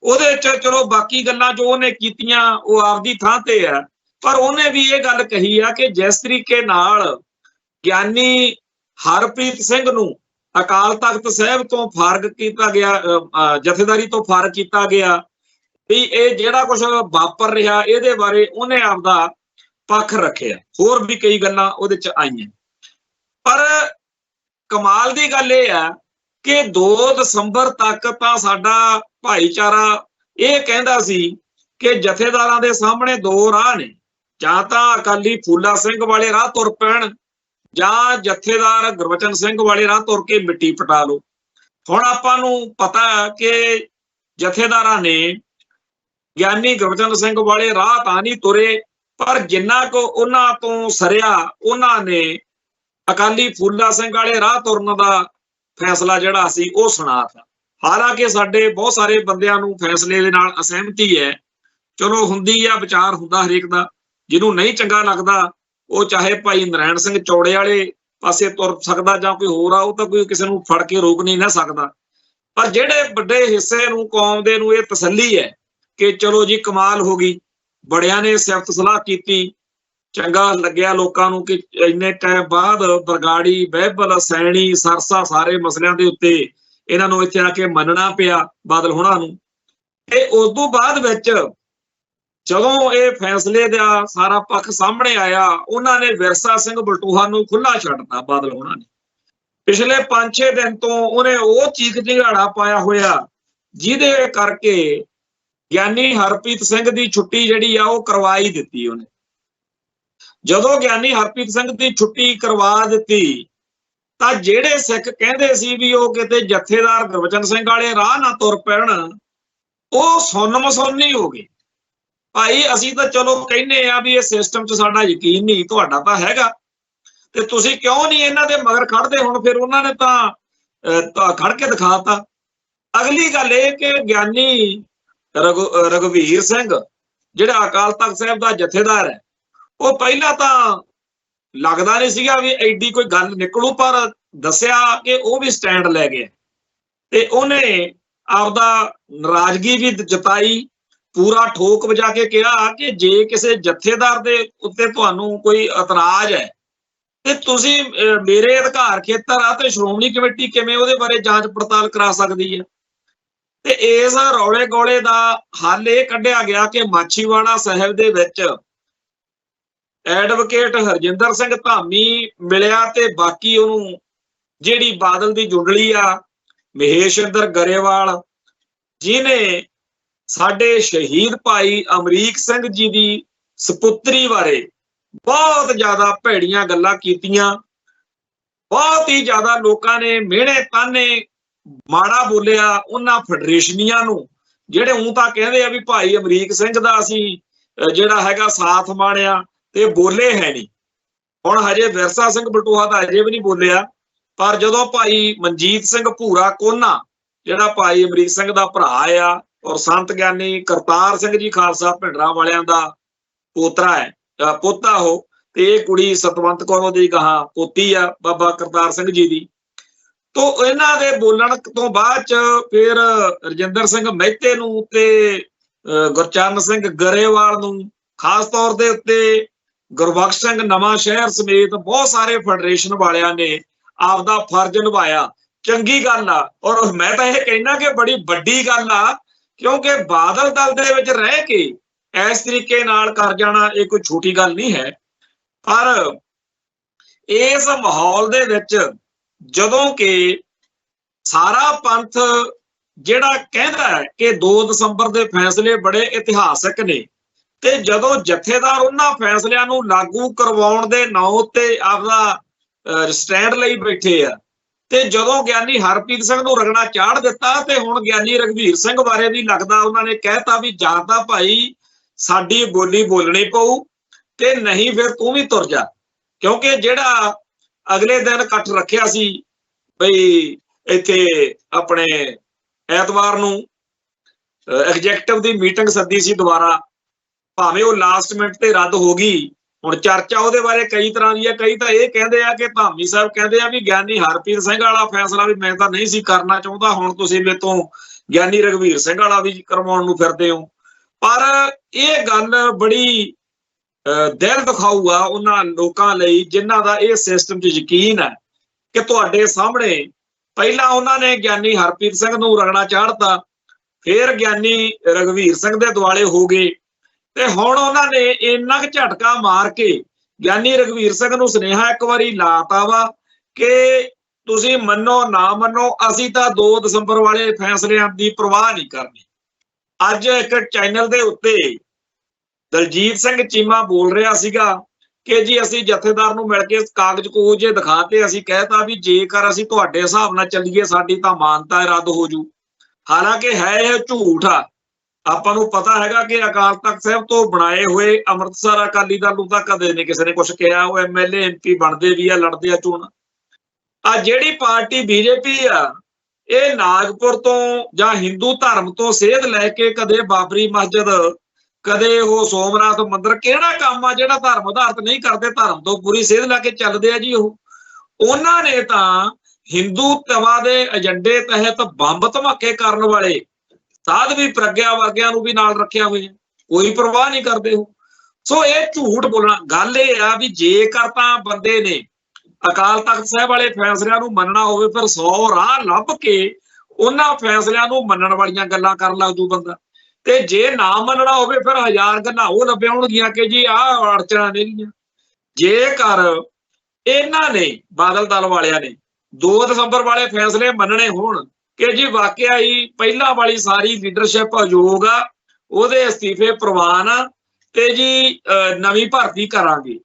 ਉਹਦੇ ਚ ਚਲੋ ਬਾਕੀ ਗੱਲਾਂ ਜੋ ਉਹਨੇ ਕੀਤੀਆਂ ਉਹ ਆਪਦੀ ਥਾਂ ਤੇ ਆ, ਪਰ ਉਹਨੇ ਵੀ ਇਹ ਗੱਲ ਕਹੀ ਆ ਕਿ ਜਿਸ ਤਰੀਕੇ ਨਾਲ ਗਿਆਨੀ ਹਰਪ੍ਰੀਤ ਸਿੰਘ ਨੂੰ ਅਕਾਲ ਤਖਤ ਸਾਹਿਬ ਤੋਂ ਫਾਰਗ ਕੀਤਾ ਗਿਆ, ਜਥੇਦਾਰੀ ਤੋਂ ਫਾਰਗ ਕੀਤਾ ਗਿਆ, ਵੀ ਇਹ ਜਿਹੜਾ ਕੁਝ ਵਾਪਰ ਰਿਹਾ ਇਹਦੇ ਬਾਰੇ ਉਹਨੇ ਆਪਦਾ ਪੱਖ ਰੱਖਿਆ। ਹੋਰ ਵੀ ਕਈ ਗੱਲਾਂ ਉਹਦੇ ਚ ਆਈਆਂ, ਪਰ ਕਮਾਲ ਦੀ ਗੱਲ ਇਹ ਆ ਕਿ 2 ਦਸੰਬਰ ਤੱਕ ਤਾਂ ਸਾਡਾ ਭਾਈਚਾਰਾ ਇਹ ਕਹਿੰਦਾ ਸੀ ਕਿ ਜਥੇਦਾਰਾਂ ਦੇ ਸਾਹਮਣੇ 2 ਰਾਹ ਨੇ, ਜਾਂ ਤਾਂ ਅਕਾਲੀ ਫੂਲਾ ਸਿੰਘ ਵਾਲੇ ਰਾਹ ਤੁਰ ਪੈਣ ਜਾਂ ਜਥੇਦਾਰ ਗੁਰਬਚਨ ਸਿੰਘ ਵਾਲੇ ਰਾਹ ਤੁਰ ਕੇ ਮਿੱਟੀ ਪਟਾ ਲਓ। ਹੁਣ ਆਪਾਂ ਨੂੰ ਪਤਾ ਕਿ ਜਥੇਦਾਰਾਂ ਨੇ ਗਿਆਨੀ ਗੁਰਬਚਨ ਸਿੰਘ ਵਾਲੇ ਰਾਹ ਤਾਂ ਨਹੀਂ ਤੁਰੇ, ਪਰ ਜਿੰਨਾ ਕੁ ਉਹਨਾਂ ਤੋਂ ਸਰਿਆ ਉਹਨਾਂ ਨੇ ਅਕਾਲੀ ਫੂਲਾ ਸਿੰਘ ਵਾਲੇ ਰਾਹ ਤੁਰਨ ਦਾ ਫੈਸਲਾ ਜਿਹੜਾ ਸੀ ਉਹ ਸੁਣਾਤਾ। ਹਾਲਾਂਕਿ ਸਾਡੇ ਬਹੁਤ ਸਾਰੇ ਬੰਦਿਆਂ ਨੂੰ ਫੈਸਲੇ ਦੇ ਨਾਲ ਅਸਹਿਮਤੀ ਹੈ, ਚਲੋ ਹੁੰਦੀ ਆ, ਵਿਚਾਰ ਹੁੰਦਾ ਹਰੇਕ ਦਾ, ਜਿਹਨੂੰ ਨਹੀਂ ਚੰਗਾ ਲੱਗਦਾ ਉਹ ਚਾਹੇ ਭਾਈ ਨਰੈਣ ਸਿੰਘ ਚੌੜੇ ਵਾਲੇ ਪਾਸੇ ਤੁਰ ਸਕਦਾ ਜਾਂ ਕੋਈ ਹੋਰ ਆ, ਉਹ ਤਾਂ ਕੋਈ ਕਿਸੇ ਨੂੰ ਫੜ ਕੇ ਰੋਕ ਨਹੀਂ ਨਾ ਸਕਦਾ। ਪਰ ਜਿਹੜੇ ਵੱਡੇ ਹਿੱਸੇ ਨੂੰ ਕੌਮ ਦੇ ਨੂੰ ਇਹ ਤਸੱਲੀ ਹੈ ਕਿ ਚਲੋ ਜੀ ਕਮਾਲ ਹੋ ਗਈ, ਬੜਿਆਂ ਨੇ ਸਿਫਤ ਸਲਾਹ ਕੀਤੀ, ਚੰਗਾ ਲੱਗਿਆ ਲੋਕਾਂ ਨੂੰ ਕਿ ਇੰਨੇ ਟਾਈਮ ਬਾਅਦ ਬਰਗਾੜੀ, ਬਹਿਬਲ, ਸੈਣੀ, ਸਰਸਾ ਸਾਰੇ ਮਸਲਿਆਂ ਦੇ ਉੱਤੇ ਇਹਨਾਂ ਨੂੰ ਇੱਥੇ ਆ ਕੇ ਮੰਨਣਾ ਪਿਆ ਬਾਦਲ ਹੋਣਾ ਨੂੰ। ਤੇ ਉਸ ਤੋਂ ਬਾਅਦ ਵਿੱਚ ਜਦੋਂ ਇਹ ਫੈਸਲੇ ਦਾ ਸਾਰਾ ਪੱਖ ਸਾਹਮਣੇ ਆਇਆ, ਉਹਨਾਂ ਨੇ ਵਿਰਸਾ ਸਿੰਘ ਬਲਟੋਹਾ ਨੂੰ ਖੁੱਲਾ ਛੱਡਤਾ ਬਾਦਲ ਹੋਣਾ ਨੇ। ਪਿਛਲੇ 5-6 ਦਿਨ ਤੋਂ ਉਹਨੇ ਉਹ ਚੀਖ ਚਿਹਾੜਾ ਪਾਇਆ ਹੋਇਆ ਜਿਹਦੇ ਕਰਕੇ ਗਿਆਨੀ ਹਰਪ੍ਰੀਤ ਸਿੰਘ ਦੀ ਛੁੱਟੀ ਜਿਹੜੀ ਆ ਉਹ ਕਰਵਾ ਹੀ ਦਿੱਤੀ ਉਹਨੇ। ਜਦੋਂ ਗਿਆਨੀ ਹਰਪ੍ਰੀਤ ਸਿੰਘ ਦੀ ਛੁੱਟੀ ਕਰਵਾ ਦਿੱਤੀ ਤਾਂ ਜਿਹੜੇ ਸਿੱਖ ਕਹਿੰਦੇ ਸੀ ਵੀ ਉਹ ਕਿਤੇ ਜਥੇਦਾਰ ਗੁਰਬਚਨ ਸਿੰਘ ਵਾਲੇ ਰਾਹ ਨਾ ਤੁਰ ਪੈਣ, ਉਹ ਸੁੰਨ ਮਸੁੰਨੀ ਹੋ ਗਏ। ਭਾਈ ਅਸੀਂ ਤਾਂ ਚਲੋ ਕਹਿੰਦੇ ਆ ਵੀ ਇਹ ਸਿਸਟਮ 'ਚ ਸਾਡਾ ਯਕੀਨ ਨਹੀਂ, ਤੁਹਾਡਾ ਤਾਂ ਹੈਗਾ, ਤੇ ਤੁਸੀਂ ਕਿਉਂ ਨਹੀਂ ਇਹਨਾਂ ਦੇ ਮਗਰ ਖੜਦੇ? ਹੁਣ ਫਿਰ ਉਹਨਾਂ ਨੇ ਤਾਂ ਖੜ ਕੇ ਦਿਖਾਤਾ। ਅਗਲੀ ਗੱਲ ਇਹ ਕਿ ਗਿਆਨੀ ਰਘਵੀਰ ਸਿੰਘ ਜਿਹੜਾ ਅਕਾਲ ਤਖਤ ਸਾਹਿਬ ਦਾ ਜਥੇਦਾਰ ਹੈ, ਉਹ ਪਹਿਲਾਂ ਤਾਂ ਲੱਗਦਾ ਨਹੀਂ ਸੀਗਾ ਵੀ ਐਡੀ ਕੋਈ ਗੱਲ ਨਿਕਲੂ, ਪਰ ਦੱਸਿਆ ਕਿ ਉਹ ਵੀ ਸਟੈਂਡ ਲੈ ਗਿਆ ਤੇ ਉਹਨੇ ਆਪਦਾ ਨਾਰਾਜ਼ਗੀ ਵੀ ਜਤਾਈ, ਪੂਰਾ ਠੋਕ ਵਜਾ ਕੇ ਕਿਹਾ ਕਿ ਜੇ ਕਿਸੇ ਜਥੇਦਾਰ ਦੇ ਉੱਤੇ ਤੁਹਾਨੂੰ ਕੋਈ ਇਤਰਾਜ਼ ਹੈ ਤੇ ਤੁਸੀਂ ਮੇਰੇ ਅਧਿਕਾਰ ਖੇਤਰ ਆ ਤੇ ਸ਼੍ਰੋਮਣੀ ਕਮੇਟੀ ਕਿਵੇਂ ਉਹਦੇ ਬਾਰੇ ਜਾਂਚ ਪੜਤਾਲ ਕਰਾ ਸਕਦੀ ਹੈ। ਤੇ ਇਸ ਰੌਲੇ ਗੋਲੇ ਦਾ ਹੱਲ ਇਹ ਕੱਢਿਆ ਗਿਆ ਕਿ ਮਾਛੀਵਾੜਾ ਸਾਹਿਬ ਦੇ ਵਿੱਚ ਐਡਵੋਕੇਟ ਹਰਜਿੰਦਰ ਸਿੰਘ ਧਾਮੀ ਮਿਲਿਆ ਤੇ ਬਾਕੀ ਉਹਨੂੰ ਜਿਹੜੀ ਬਾਦਲ ਦੀ ਜੁੰਡਲੀ ਆ ਮਹੇਸ਼ਿੰਦਰ ਗਰੇਵਾਲ, ਜਿਹਨੇ ਸਾਡੇ ਸ਼ਹੀਦ ਭਾਈ ਅਮਰੀਕ ਸਿੰਘ ਜੀ ਦੀ ਸਪੁੱਤਰੀ ਬਾਰੇ ਬਹੁਤ ਜ਼ਿਆਦਾ ਭੈੜੀਆਂ ਗੱਲਾਂ ਕੀਤੀਆਂ, ਬਹੁਤ ਹੀ ਜ਼ਿਆਦਾ ਲੋਕਾਂ ਨੇ ਮਿਹਣੇ ਤਾਨੇ ਮਾੜਾ ਬੋਲਿਆ ਉਹਨਾਂ ਫੈਡਰੇਸ਼ਨੀਆਂ ਨੂੰ, ਜਿਹੜੇ ਊਂ ਤਾਂ ਕਹਿੰਦੇ ਆ ਵੀ ਭਾਈ ਅਮਰੀਕ ਸਿੰਘ ਦਾ ਅਸੀਂ ਜਿਹੜਾ ਹੈਗਾ ਸਾਥ ਮਾਣਿਆ ਤੇ ਬੋਲੇ ਹੈ ਨਹੀਂ। ਹੁਣ ਹਜੇ ਵਿਰਸਾ ਸਿੰਘ ਬਲਟੋਹਾ ਤਾਂ ਹਜੇ ਵੀ ਨਹੀਂ ਬੋਲਿਆ, ਪਰ ਜਦੋਂ ਭਾਈ ਮਨਜੀਤ ਸਿੰਘ ਭੂਰਾ ਕੋਨਾ ਜਿਹੜਾ ਭਾਈ ਅਮਰੀਕ ਸਿੰਘ ਦਾ ਭਰਾ ਆ ਔਰ ਸੰਤ ਗਿਆਨੀ ਕਰਤਾਰ ਸਿੰਘ ਜੀ ਖਾਲਸਾ ਭਿੰਡਰਾਂ ਵਾਲਿਆਂ ਦਾ ਪੋਤਰਾ ਹੈ, ਪੋਤਾ ਉਹ, ਤੇ ਇਹ ਕੁੜੀ ਸਤਵੰਤ ਕੌਰ ਉਹਦੀ ਗਾਹਾਂ ਪੋਤੀ ਆ ਬਾਬਾ ਕਰਤਾਰ ਸਿੰਘ ਜੀ ਦੀ। ਤੋਂ ਇਹਨਾਂ ਦੇ ਬੋਲਣ ਤੋਂ ਬਾਅਦ ਚ ਫਿਰ ਰਜਿੰਦਰ ਸਿੰਘ ਮਹਿਤੇ ਨੂੰ ਤੇ ਗੁਰਚਰਨ ਸਿੰਘ ਗਰੇਵਾਲ ਨੂੰ, ਖਾਸ ਤੌਰ ਦੇ ਉੱਤੇ ਗੁਰਬਖਸ਼ ਸਿੰਘ ਨਵਾਂ ਸ਼ਹਿਰ ਸਮੇਤ ਬਹੁਤ ਸਾਰੇ ਫੈਡਰੇਸ਼ਨ ਵਾਲਿਆਂ ਨੇ ਆਪਦਾ ਫਰਜ਼ ਨਿਭਾਇਆ। ਚੰਗੀ ਗੱਲ ਆ, ਔਰ ਮੈਂ ਤਾਂ ਇਹ ਕਹਿਣਾ ਕਿ ਬੜੀ ਵੱਡੀ ਗੱਲ ਆ, ਕਿਉਂਕਿ ਬਾਦਲ ਦਲ ਦੇ ਵਿੱਚ ਰਹਿ ਕੇ ਇਸ ਤਰੀਕੇ ਨਾਲ ਕਰ ਜਾਣਾ ਇਹ ਕੋਈ ਛੋਟੀ ਗੱਲ ਨਹੀਂ ਹੈ। ਪਰ ਇਸ ਮਾਹੌਲ ਦੇ ਵਿੱਚ ਜਦੋਂ ਕਿ ਸਾਰਾ ਪੰਥ ਜਿਹੜਾ ਕਹਿੰਦਾ ਹੈ ਕਿ 2 ਦਸੰਬਰ ਦੇ ਫੈਸਲੇ ਬੜੇ ਇਤਿਹਾਸਕ ਨੇ, ਤੇ ਜਦੋਂ ਜਥੇਦਾਰ ਉਹਨਾਂ ਫੈਸਲਿਆਂ ਨੂੰ ਲਾਗੂ ਕਰਵਾਉਣ ਦੇ ਨਾਂ ਉੱਤੇ ਆਪਦਾ ਸਟੈਂਡ ਲਈ ਬੈਠੇ ਆ, ਤੇ ਜਦੋਂ ਗਿਆਨੀ ਹਰਪ੍ਰੀਤ ਸਿੰਘ ਨੂੰ ਰਗੜਾ ਚਾੜ ਦਿੱਤਾ ਤੇ ਹੁਣ ਗਿਆਨੀ ਰਘਵੀਰ ਸਿੰਘ ਬਾਰੇ ਵੀ ਲੱਗਦਾ ਉਹਨਾਂ ਨੇ ਕਹਿਤਾ ਵੀ ਜਾਂ ਤਾਂ ਭਾਈ ਸਾਡੀ ਬੋਲੀ ਬੋਲਣੀ ਪਊ ਤੇ ਨਹੀਂ ਫਿਰ ਤੂੰ ਵੀ ਤੁਰ ਜਾ। ਕਿਉਂਕਿ ਜਿਹੜਾ ਅਗਲੇ ਦਿਨ ਇਕੱਠ ਰੱਖਿਆ ਸੀ ਬਈ ਇੱਥੇ ਆਪਣੇ ਐਤਵਾਰ ਨੂੰ ਐਗਜੈਕਟਿਵ ਦੀ ਮੀਟਿੰਗ ਸੱਦੀ ਸੀ ਦੁਬਾਰਾ, ਭਾਵੇਂ ਉਹ ਲਾਸਟ ਮਿੰਟ ਤੇ ਰੱਦ ਹੋ ਗਈ। ਹੁਣ ਚਰਚਾ ਉਹਦੇ ਬਾਰੇ ਕਈ ਤਰ੍ਹਾਂ ਦੀ ਹੈ। ਕਈ ਤਾਂ ਇਹ ਕਹਿੰਦੇ ਆ ਕਿ ਧਾਮੀ ਸਾਹਿਬ ਕਹਿੰਦੇ ਆ ਵੀ ਗਿਆਨੀ ਹਰਪ੍ਰੀਤ ਸਿੰਘ ਵਾਲਾ ਫੈਸਲਾ ਵੀ ਮੈਂ ਤਾਂ ਨਹੀਂ ਸੀ ਕਰਨਾ ਚਾਹੁੰਦਾ, ਹੁਣ ਤੁਸੀਂ ਮੇਰੇ ਤੋਂ ਗਿਆਨੀ ਰਘਵੀਰ ਸਿੰਘ ਵਾਲਾ ਵੀ ਕਰਵਾਉਣ ਨੂੰ ਫਿਰਦੇ ਹੋ। ਪਰ ਇਹ ਗੱਲ ਬੜੀ ਦਿਲ ਦਿਖਾਊ ਆ ਉਹਨਾਂ ਲੋਕਾਂ ਲਈ ਜਿਨ੍ਹਾਂ ਦਾ ਇਹ ਸਿਸਟਮ 'ਚ ਯਕੀਨ ਹੈ ਕਿ ਤੁਹਾਡੇ ਸਾਹਮਣੇ ਪਹਿਲਾਂ ਉਹਨਾਂ ਨੇ ਗਿਆਨੀ ਹਰਪ੍ਰੀਤ ਸਿੰਘ ਨੂੰ ਰਗੜਾ ਚਾੜਤਾ, ਫਿਰ ਗਿਆਨੀ ਰਘਵੀਰ ਸਿੰਘ ਦੇ ਦੁਆਲੇ ਹੋ ਗਏ, ਤੇ ਹੁਣ ਉਹਨਾਂ ਨੇ ਇੰਨਾ ਕੁ ਝਟਕਾ ਮਾਰ ਕੇ ਗਿਆਨੀ ਰਘਵੀਰ ਸਿੰਘ ਨੂੰ ਸੁਨੇਹਾ ਇੱਕ ਵਾਰੀ ਲਾਤਾ ਵਾ ਕਿ ਤੁਸੀਂ ਮੰਨੋ ਨਾ ਮੰਨੋ, ਅਸੀਂ ਤਾਂ 2 ਦਸੰਬਰ ਵਾਲੇ ਫੈਸਲਿਆਂ ਦੀ ਪਰਵਾਹ ਨਹੀਂ ਕਰਨੀ। ਅੱਜ ਇੱਕ ਚੈਨਲ ਦੇ ਉੱਤੇ ਦਲਜੀਤ ਸਿੰਘ ਚੀਮਾ ਬੋਲ ਰਿਹਾ ਸੀਗਾ ਕਿ ਜੀ ਅਸੀਂ ਜਥੇਦਾਰ ਨੂੰ ਮਿਲ ਕੇ ਕਾਗਜ਼ ਕੂਗਜ਼ ਦਿਖਾਤੇ, ਅਸੀਂ ਕਹਿਤਾ ਵੀ ਜੇਕਰ ਅਸੀਂ ਤੁਹਾਡੇ ਹਿਸਾਬ ਨਾਲ ਚੱਲੀਏ ਸਾਡੀ ਤਾਂ ਮਾਨਤਾ ਰੱਦ ਹੋ ਜੂ। ਹਾਲਾਂਕਿ ਹੈ ਇਹ ਝੂਠ ਆ। ਆਪਾਂ ਨੂੰ ਪਤਾ ਹੈਗਾ ਕਿ ਅਕਾਲ ਤਖਤ ਸਾਹਿਬ ਤੋਂ ਬਣਾਏ ਹੋਏ ਅੰਮ੍ਰਿਤਸਰ ਅਕਾਲੀ ਦਲ ਨੂੰ ਤਾਂ ਕਦੇ ਨਹੀਂ ਕਿਸੇ ਨੇ ਕੁਝ ਕਿਹਾ। ਉਹ ਐਮਐਲਏ ਐਮਪੀ ਬਣਦੇ ਵੀ ਆ, ਲੜਦੇ ਆ ਚੋਣ। ਆ ਜਿਹੜੀ ਪਾਰਟੀ ਬੀਜੇਪੀ ਆ, ਇਹ ਨਾਗਪੁਰ ਤੋਂ ਜਾਂ ਹਿੰਦੂ ਧਰਮ ਤੋਂ ਸੇਧ ਲੈ ਕੇ ਕਦੇ ਬਾਬਰੀ ਮਸਜਿਦ, ਕਦੇ ਉਹ ਸੋਮਨਾਥ ਮੰਦਿਰ, ਕਿਹੜਾ ਕੰਮ ਆ ਜਿਹੜਾ ਧਰਮ ਆਧਾਰਿਤ ਨਹੀਂ ਕਰਦੇ, ਧਰਮ ਤੋਂ ਪੂਰੀ ਸੇਧ ਲੈ ਕੇ ਚੱਲਦੇ ਆ ਜੀ। ਉਹਨਾਂ ਨੇ ਤਾਂ ਹਿੰਦੂਤਵਾ ਦੇ ਏਜੰਡੇ ਤਹਿਤ ਬੰਬ ਧਮਾਕੇ ਕਰਨ ਵਾਲੇ ਸਾਧਵੀ ਪ੍ਰਗਿਆ ਵਰਗਿਆਂ ਨੂੰ ਵੀ ਨਾਲ ਰੱਖਿਆ ਹੋਇਆ, ਕੋਈ ਪਰਵਾਹ ਨਹੀਂ ਕਰਦੇ ਉਹ। ਸੋ ਇਹ ਝੂਠ ਬੋਲਣਾ। ਗੱਲ ਇਹ ਆ ਵੀ ਜੇਕਰ ਤਾਂ ਬੰਦੇ ਨੇ ਅਕਾਲ ਤਖਤ ਸਾਹਿਬ ਵਾਲੇ ਫੈਸਲਿਆਂ ਨੂੰ ਮੰਨਣਾ ਹੋਵੇ, ਫਿਰ 100 ਰਾਹ ਲੱਭ ਕੇ ਉਹਨਾਂ ਫੈਸਲਿਆਂ ਨੂੰ ਮੰਨਣ ਵਾਲੀਆਂ ਗੱਲਾਂ ਕਰਨ ਲੱਗ ਜੂ ਬੰਦਾ, ਤੇ ਜੇ ਨਾ ਮੰਨਣਾ ਹੋਵੇ ਫਿਰ 1000 ਗੱਲਾਂ ਉਹ ਲੱਭਣਗੀਆਂ ਕਿ ਜੀ ਆਹ ਅੜਚਣਾਂ ਨੇਗੀਆਂ। ਜੇਕਰ ਇਹਨਾਂ ਨੇ ਬਾਦਲ ਦਲ ਵਾਲਿਆਂ ਨੇ 2 ਦਸੰਬਰ ਵਾਲੇ ਫੈਸਲੇ ਮੰਨਣੇ ਹੋਣ ਕਿ ਜੀ ਵਾਕਿਆ ਹੀ ਪਹਿਲਾਂ ਵਾਲੀ ਸਾਰੀ ਲੀਡਰਸ਼ਿਪ ਅਯੋਗ ਆ, ਉਹਦੇ ਅਸਤੀਫੇ ਪ੍ਰਵਾਨ ਆ, ਤੇ ਜੀ ਨਵੀਂ ਭਰਤੀ ਕਰਾਂਗੇ,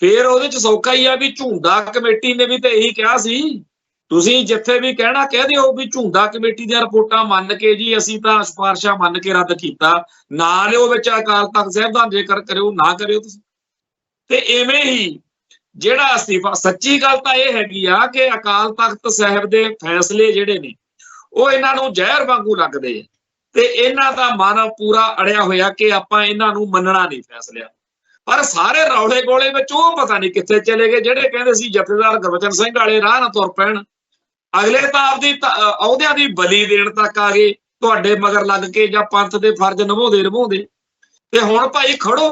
ਫਿਰ ਉਹਦੇ ਚ ਸੌਖਾ ਹੀ ਆ ਵੀ ਝੁੰਦਾ ਕਮੇਟੀ ਨੇ ਵੀ ਤਾਂ ਇਹੀ ਕਿਹਾ ਸੀ। ਤੁਸੀਂ ਜਿੱਥੇ ਵੀ ਕਹਿਣਾ ਕਹਿ ਦਿਓ ਵੀ ਝੁੰਦਾ ਕਮੇਟੀ ਦੀਆਂ ਰਿਪੋਰਟਾਂ ਮੰਨ ਕੇ ਜੀ ਅਸੀਂ ਤਾਂ ਸਿਫਾਰਸ਼ਾਂ ਮੰਨ ਕੇ ਰੱਦ ਕੀਤਾ, ਨਾ ਲਿਓ ਵਿੱਚ ਅਕਾਲ ਤਖਤ ਸਾਹਿਬ ਦਾ, ਜੇਕਰ ਕਰਿਓ ਨਾ ਕਰਿਓ ਤੁਸੀਂ। ਤੇ ਇਵੇਂ ਹੀ ਜਿਹੜਾ ਅਸਤੀਫਾ, ਸੱਚੀ ਗੱਲ ਤਾਂ ਇਹ ਹੈਗੀ ਆ ਕਿ ਅਕਾਲ ਤਖਤ ਸਾਹਿਬ ਦੇ ਫੈਸਲੇ ਜਿਹੜੇ ਨੇ ਉਹ ਇਹਨਾਂ ਨੂੰ ਜ਼ਹਿਰ ਵਾਂਗੂ ਲੱਗਦੇ ਆ, ਤੇ ਇਹਨਾਂ ਦਾ ਮਨ ਪੂਰਾ ਅੜਿਆ ਹੋਇਆ ਕਿ ਆਪਾਂ ਇਹਨਾਂ ਨੂੰ ਮੰਨਣਾ ਨਹੀਂ ਫੈਸਲਿਆਂ। ਪਰ ਸਾਰੇ ਰੌਲੇ ਗੋਲੇ ਵਿੱਚ ਉਹ ਪਤਾ ਨਹੀਂ ਕਿੱਥੇ ਚਲੇ ਗਏ ਜਿਹੜੇ ਕਹਿੰਦੇ ਸੀ ਜਥੇਦਾਰ ਗੁਰਬਚਨ ਸਿੰਘ ਵਾਲੇ ਰਾਹ ਨਾ ਤੁਰ ਪੈਣ। ਅਗਲੇ ਤਾਂ ਆਪਦੀ ਅਹੁਦਿਆਂ ਦੀ ਬਲੀ ਦੇਣ ਤੱਕ ਆ ਗਏ ਤੁਹਾਡੇ ਮਗਰ ਲੱਗ ਕੇ, ਜਾਂ ਪੰਥ ਦੇ ਫਰਜ਼ ਨਿਭਾਉਂਦੇ। ਤੇ ਹੁਣ ਭਾਈ ਖੜੋ,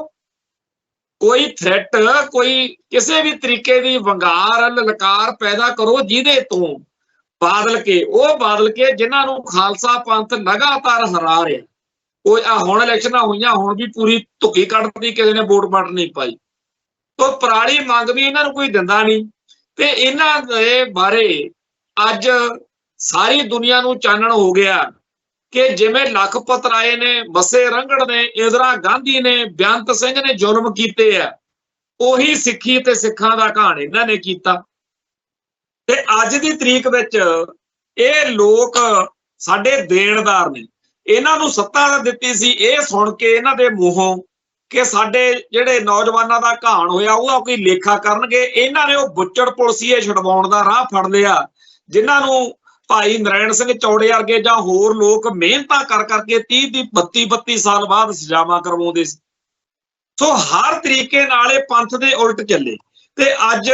ਕੋਈ ਥ੍ਰੈਟ, ਕੋਈ ਕਿਸੇ ਵੀ ਤਰੀਕੇ ਦੀ ਵੰਗਾਰ ਲਲਕਾਰ ਪੈਦਾ ਕਰੋ ਜਿਹਦੇ ਤੋਂ ਬਾਦਲ ਕੇ ਜਿਨ੍ਹਾਂ ਨੂੰ ਖਾਲਸਾ ਪੰਥ ਲਗਾਤਾਰ ਹਰਾ ਰਿਹਾ। ਉਹ ਹੁਣ ਇਲੈਕਸ਼ਨਾਂ ਹੋਈਆਂ, ਹੁਣ ਵੀ ਪੂਰੀ ਧੁੱਕੀ ਕੱਢਦੀ, ਕਿਸੇ ਨੇ ਵੋਟ ਪਾਟ ਨਹੀਂ ਪਾਈ। ਤੋਂ ਪਰਾਲੀ ਮੰਗ ਵੀ ਇਹਨਾਂ ਨੂੰ ਕੋਈ ਦਿੰਦਾ ਨਹੀਂ। ਤੇ ਇਹਨਾਂ ਦੇ ਬਾਰੇ ਅੱਜ ਸਾਰੀ ਦੁਨੀਆ ਨੂੰ ਚਾਨਣ ਹੋ ਗਿਆ ਕਿ ਜਿਵੇਂ ਲਖਪਤ ਰਾਏ ਨੇ, ਬੱਸੇ ਰੰਘੜ ਨੇ, ਇੰਦਰਾ ਗਾਂਧੀ ਨੇ, ਬੇਅੰਤ ਸਿੰਘ ਨੇ ਜ਼ੁਲਮ ਕੀਤੇ ਆ, ਉਹੀ ਸਿੱਖੀ ਤੇ ਸਿੱਖਾਂ ਦਾ ਘਾਣ ਇਹਨਾਂ ਨੇ ਕੀਤਾ। ਤੇ ਅੱਜ ਦੀ ਤਰੀਕ ਵਿੱਚ ਇਹ ਲੋਕ ਸਾਡੇ ਦੇਣਦਾਰ ਨੇ, ਇਹਨਾਂ ਨੂੰ ਸੱਤਾ ਦਿੱਤੀ ਸੀ। ਇਹ ਸੁਣ ਕੇ ਇਹਨਾਂ ਦੇ ਮੂੰਹੋਂ ਕਿ ਸਾਡੇ ਜਿਹੜੇ ਨੌਜਵਾਨਾਂ ਦਾ ਘਾਣ ਹੋਇਆ ਉਹਦਾ ਕੋਈ ਲੇਖਾ ਕਰਨਗੇ, ਇਹਨਾਂ ਨੇ ਉਹ ਬੁੱਚੜ ਪੁਲਸੀਏ ਛਡਵਾਉਣ ਦਾ ਰਾਹ ਫੜ ਲਿਆ, ਜਿਨ੍ਹਾਂ ਨੂੰ ਭਾਈ ਨਰੈਣ ਸਿੰਘ ਚੌੜੇ ਵਰਗੇ ਜਾਂ ਹੋਰ ਲੋਕ ਮਿਹਨਤਾਂ ਕਰ ਕਰਕੇ 30-32 ਸਾਲ ਬਾਅਦ ਸਜ਼ਾਵਾਂ ਕਰਵਾਉਂਦੇ ਸੀ। ਸੋ ਹਰ ਤਰੀਕੇ ਨਾਲ ਇਹ ਪੰਥ ਦੇ ਉਲਟ ਚੱਲੇ। ਤੇ ਅੱਜ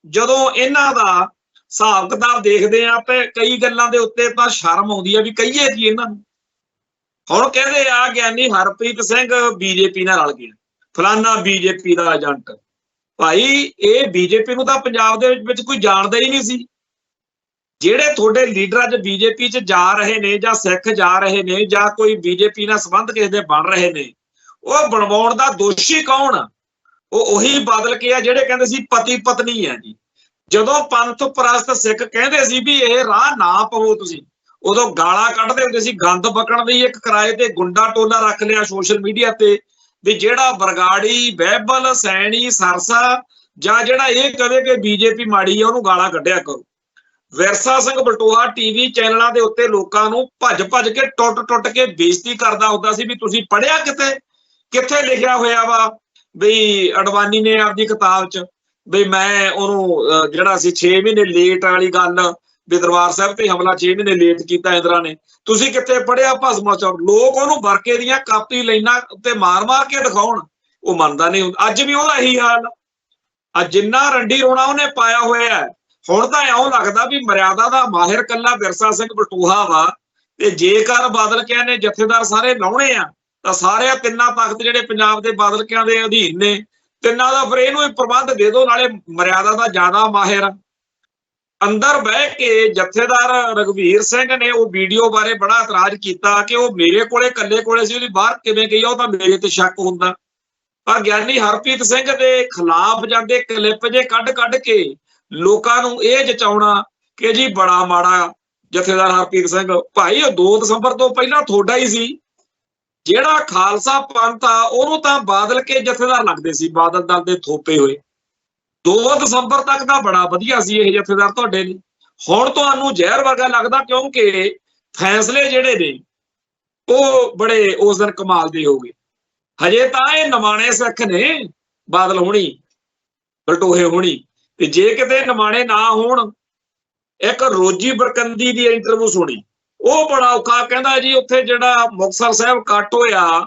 ਜਦੋਂ ਇਹਨਾਂ ਦਾ ਹਿਸਾਬ ਕਿਤਾਬ ਦੇਖਦੇ ਆ ਤੇ ਕਈ ਗੱਲਾਂ ਦੇ ਉੱਤੇ ਤਾਂ ਸ਼ਰਮ ਆਉਂਦੀ ਆ ਵੀ ਕਹੀਏ ਜੀ ਇਹਨਾਂ ਨੂੰ। ਹੁਣ ਕਹਿੰਦੇ ਆ ਗਿਆਨੀ ਹਰਪ੍ਰੀਤ ਸਿੰਘ ਬੀਜੇਪੀ ਨਾਲ ਰਲ ਗਿਆ, ਫਲਾਨਾ ਬੀਜੇਪੀ ਦਾ ਏਜੰਟ। ਭਾਈ ਇਹ ਬੀਜੇਪੀ ਨੂੰ ਤਾਂ ਪੰਜਾਬ ਦੇ ਵਿੱਚ ਕੋਈ ਜਾਣਦਾ ਹੀ ਨਹੀਂ ਸੀ। ਜਿਹੜੇ ਤੁਹਾਡੇ ਲੀਡਰ ਅੱਜ ਬੀਜੇਪੀ 'ਚ ਜਾ ਰਹੇ ਨੇ, ਜਾਂ ਸਿੱਖ ਜਾ ਰਹੇ ਨੇ, ਜਾਂ ਕੋਈ ਬੀਜੇਪੀ ਨਾਲ ਸੰਬੰਧ ਕਿਸੇ ਦੇ ਬਣ ਰਹੇ ਨੇ, ਉਹ ਬਣਵਾਉਣ ਦਾ ਦੋਸ਼ੀ ਕੌਣ ਆ? ਉਹ ਉਹੀ ਬਾਦਲ ਕੇ ਆ ਜਿਹੜੇ ਕਹਿੰਦੇ ਸੀ ਪਤੀ ਪਤਨੀ ਆ ਜੀ। ਜਦੋਂ ਪੰਥ ਪ੍ਰਸਤ ਸਿੱਖ ਕਹਿੰਦੇ ਸੀ ਵੀ ਇਹ ਰਾਹ ਨਾ ਪਵੋ ਤੁਸੀਂ, ਉਦੋਂ ਗਾਲਾਂ ਕੱਢਦੇ ਹੁੰਦੇ ਸੀ। ਗੰਦ ਬਕਣ ਦੀ ਇੱਕ ਕਿਰਾਏ ਤੇ ਗੁੰਡਾ ਟੋਲਾ ਰੱਖ ਲਿਆ ਸੋਸ਼ਲ ਮੀਡੀਆ ਤੇ ਵੀ ਜਿਹੜਾ ਬਰਗਾੜੀ, ਬਹਿਬਲ, ਸੈਣੀ, ਸਰਸਾ, ਜਾਂ ਜਿਹੜਾ ਇਹ ਕਹੇ ਕਿ ਬੀਜੇਪੀ ਮਾੜੀ ਆ ਉਹਨੂੰ ਗਾਲਾਂ ਕੱਢਿਆ ਕਰੋ। ਵਿਰਸਾ ਸਿੰਘ ਬਲਟੋਹਾ ਟੀਵੀ ਚੈਨਲਾਂ ਦੇ ਉੱਤੇ ਲੋਕਾਂ ਨੂੰ ਭੱਜ ਕੇ ਟੁੱਟ ਕੇ ਬੇਇੱਜ਼ਤੀ ਕਰਦਾ ਹੁੰਦਾ ਸੀ ਵੀ ਤੁਸੀਂ ਪੜ੍ਹਿਆ ਕਿੱਥੇ ਲਿਖਿਆ ਹੋਇਆ ਵਾ ਵੀ ਅਡਵਾਨੀ ਨੇ ਆਪਦੀ ਕਿਤਾਬ 'ਚ ਵੀ ਮੈਂ ਉਹਨੂੰ ਜਿਹੜਾ ਸੀ 6 ਮਹੀਨੇ ਲੇਟ ਵਾਲੀ ਗੱਲ ਵੀ ਦਰਬਾਰ ਸਾਹਿਬ ਤੇ ਹਮਲਾ 6 ਮਹੀਨੇ ਲੇਟ ਕੀਤਾ ਇੰਦਰਾ ਨੇ। ਤੁਸੀਂ ਕਿੱਥੇ ਪੜਿਆ ਭਸਮਾਚਾਰ? ਲੋਕ ਉਹਨੂੰ ਵਰਕੇ ਦੀਆਂ ਕਾਪੀ ਲਾਈਨਾਂ ਉੱਤੇ ਮਾਰ-ਮਾਰ ਕੇ ਦਿਖਾਉਣ, ਉਹ ਮੰਨਦਾ ਨਹੀਂ ਹੁੰਦਾ। ਅੱਜ ਵੀ ਉਹਦਾ ਇਹੀ ਹਾਲ ਆ। ਜਿੰਨਾ ਰੰਡੀ ਰੋਣਾ ਉਹਨੇ ਪਾਇਆ ਹੋਇਆ ਹੈ, ਹੁਣ ਤਾਂ ਇਉਂ ਲੱਗਦਾ ਵੀ ਮਰਿਆਦਾ ਦਾ ਮਾਹਿਰ ਕੱਲਾ ਵਿਰਸਾ ਸਿੰਘ ਬਟੂਹਾ ਵਾ, ਤੇ ਜੇਕਰ ਬਾਦਲਕਿਆਂ ਨੇ ਜਥੇਦਾਰ ਸਾਰੇ ਲਾਉਣੇ ਆ ਤਾਂ ਸਾਰੇ ਤਿੰਨਾਂ ਤਖਤ ਜਿਹੜੇ ਪੰਜਾਬ ਦੇ ਬਾਦਲਕਿਆਂ ਦੇ ਅਧੀਨ ਨੇ, ਤਿੰਨਾਂ ਦਾ ਫਿਰ ਇਹਨੂੰ ਪ੍ਰਬੰਧ ਦੇ ਦਿਓ। ਨਾਲੇ ਮਰਿਆਦਾ ਦਾ ਜ਼ਿਆਦਾ ਮਾਹਿਰ ਅੰਦਰ ਬਹਿ ਕੇ ਜਥੇਦਾਰ ਰਘਵੀਰ ਸਿੰਘ ਨੇ ਉਹ ਵੀਡੀਓ ਬਾਰੇ ਬੜਾ ਇਤਰਾਜ਼ ਕੀਤਾ ਕਿ ਉਹ ਮੇਰੇ ਕੋਲੇ ਇਕੱਲੇ ਕੋਲੇ ਸੀ, ਉਹਦੀ ਬਾਹਰ ਕਿਵੇਂ ਗਈ, ਉਹ ਤਾਂ ਮੇਰੇ ਤੇ ਸ਼ੱਕ ਹੁੰਦਾ। ਪਰ ਗਿਆਨੀ ਹਰਪ੍ਰੀਤ ਸਿੰਘ ਦੇ ਖਿਲਾਫ ਜਾਂਦੇ ਕਲਿੱਪ ਜੇ ਕੱਢ ਕੇ ਲੋਕਾਂ ਨੂੰ ਇਹ ਜਚਾਉਣਾ ਕਿ ਜੀ ਬੜਾ ਮਾੜਾ ਜਥੇਦਾਰ ਹਰਪ੍ਰੀਤ ਸਿੰਘ। ਭਾਈ ਉਹ 2 ਦਸੰਬਰ ਤੋਂ ਪਹਿਲਾਂ ਤੁਹਾਡਾ ਹੀ ਸੀ। ਜਿਹੜਾ ਖਾਲਸਾ ਪੰਥ ਆ ਉਹਨੂੰ ਤਾਂ ਬਾਦਲ ਕੇ ਜਥੇਦਾਰ ਲੱਗਦੇ ਸੀ, ਬਾਦਲ ਦਲ ਦੇ ਥੋਪੇ ਹੋਏ। 2 ਦਸੰਬਰ ਤੱਕ ਤਾਂ ਬੜਾ ਵਧੀਆ ਸੀ ਇਹ ਜਥੇਦਾਰ ਤੁਹਾਡੇ ਲਈ। ਹੁਣ ਤੁਹਾਨੂੰ ਜ਼ਹਿਰ ਵਰਗਾ ਲੱਗਦਾ, ਕਿਉਂਕਿ ਫੈਸਲੇ ਜਿਹੜੇ ਨੇ ਉਹ ਬੜੇ ਉਸ ਦਿਨ ਕਮਾਲ ਦੇ ਹੋ ਗਏ। ਹਜੇ ਤਾਂ ਇਹ ਨਿਮਾਣੇ ਸਿੱਖ ਨੇ, ਬਾਦਲ ਹੋਣੀ, ਬਲਟੋਹੇ ਹੋਣੀ। ਤੇ ਜੇ ਕਿਤੇ ਨਿਮਾਣੇ ਨਾ ਹੋਣ, ਇੱਕ ਰੋਜੀ ਬਰਕੰਦੀ ਦੀ ਇੰਟਰਵਿਊ ਸੁਣੀ, ਉਹ ਬੜਾ ਔਖਾ। ਕਹਿੰਦਾ ਜੀ ਉੱਥੇ ਜਿਹੜਾ ਮੁਕਤਸਰ ਸਾਹਿਬ ਕੱਟ ਹੋਇਆ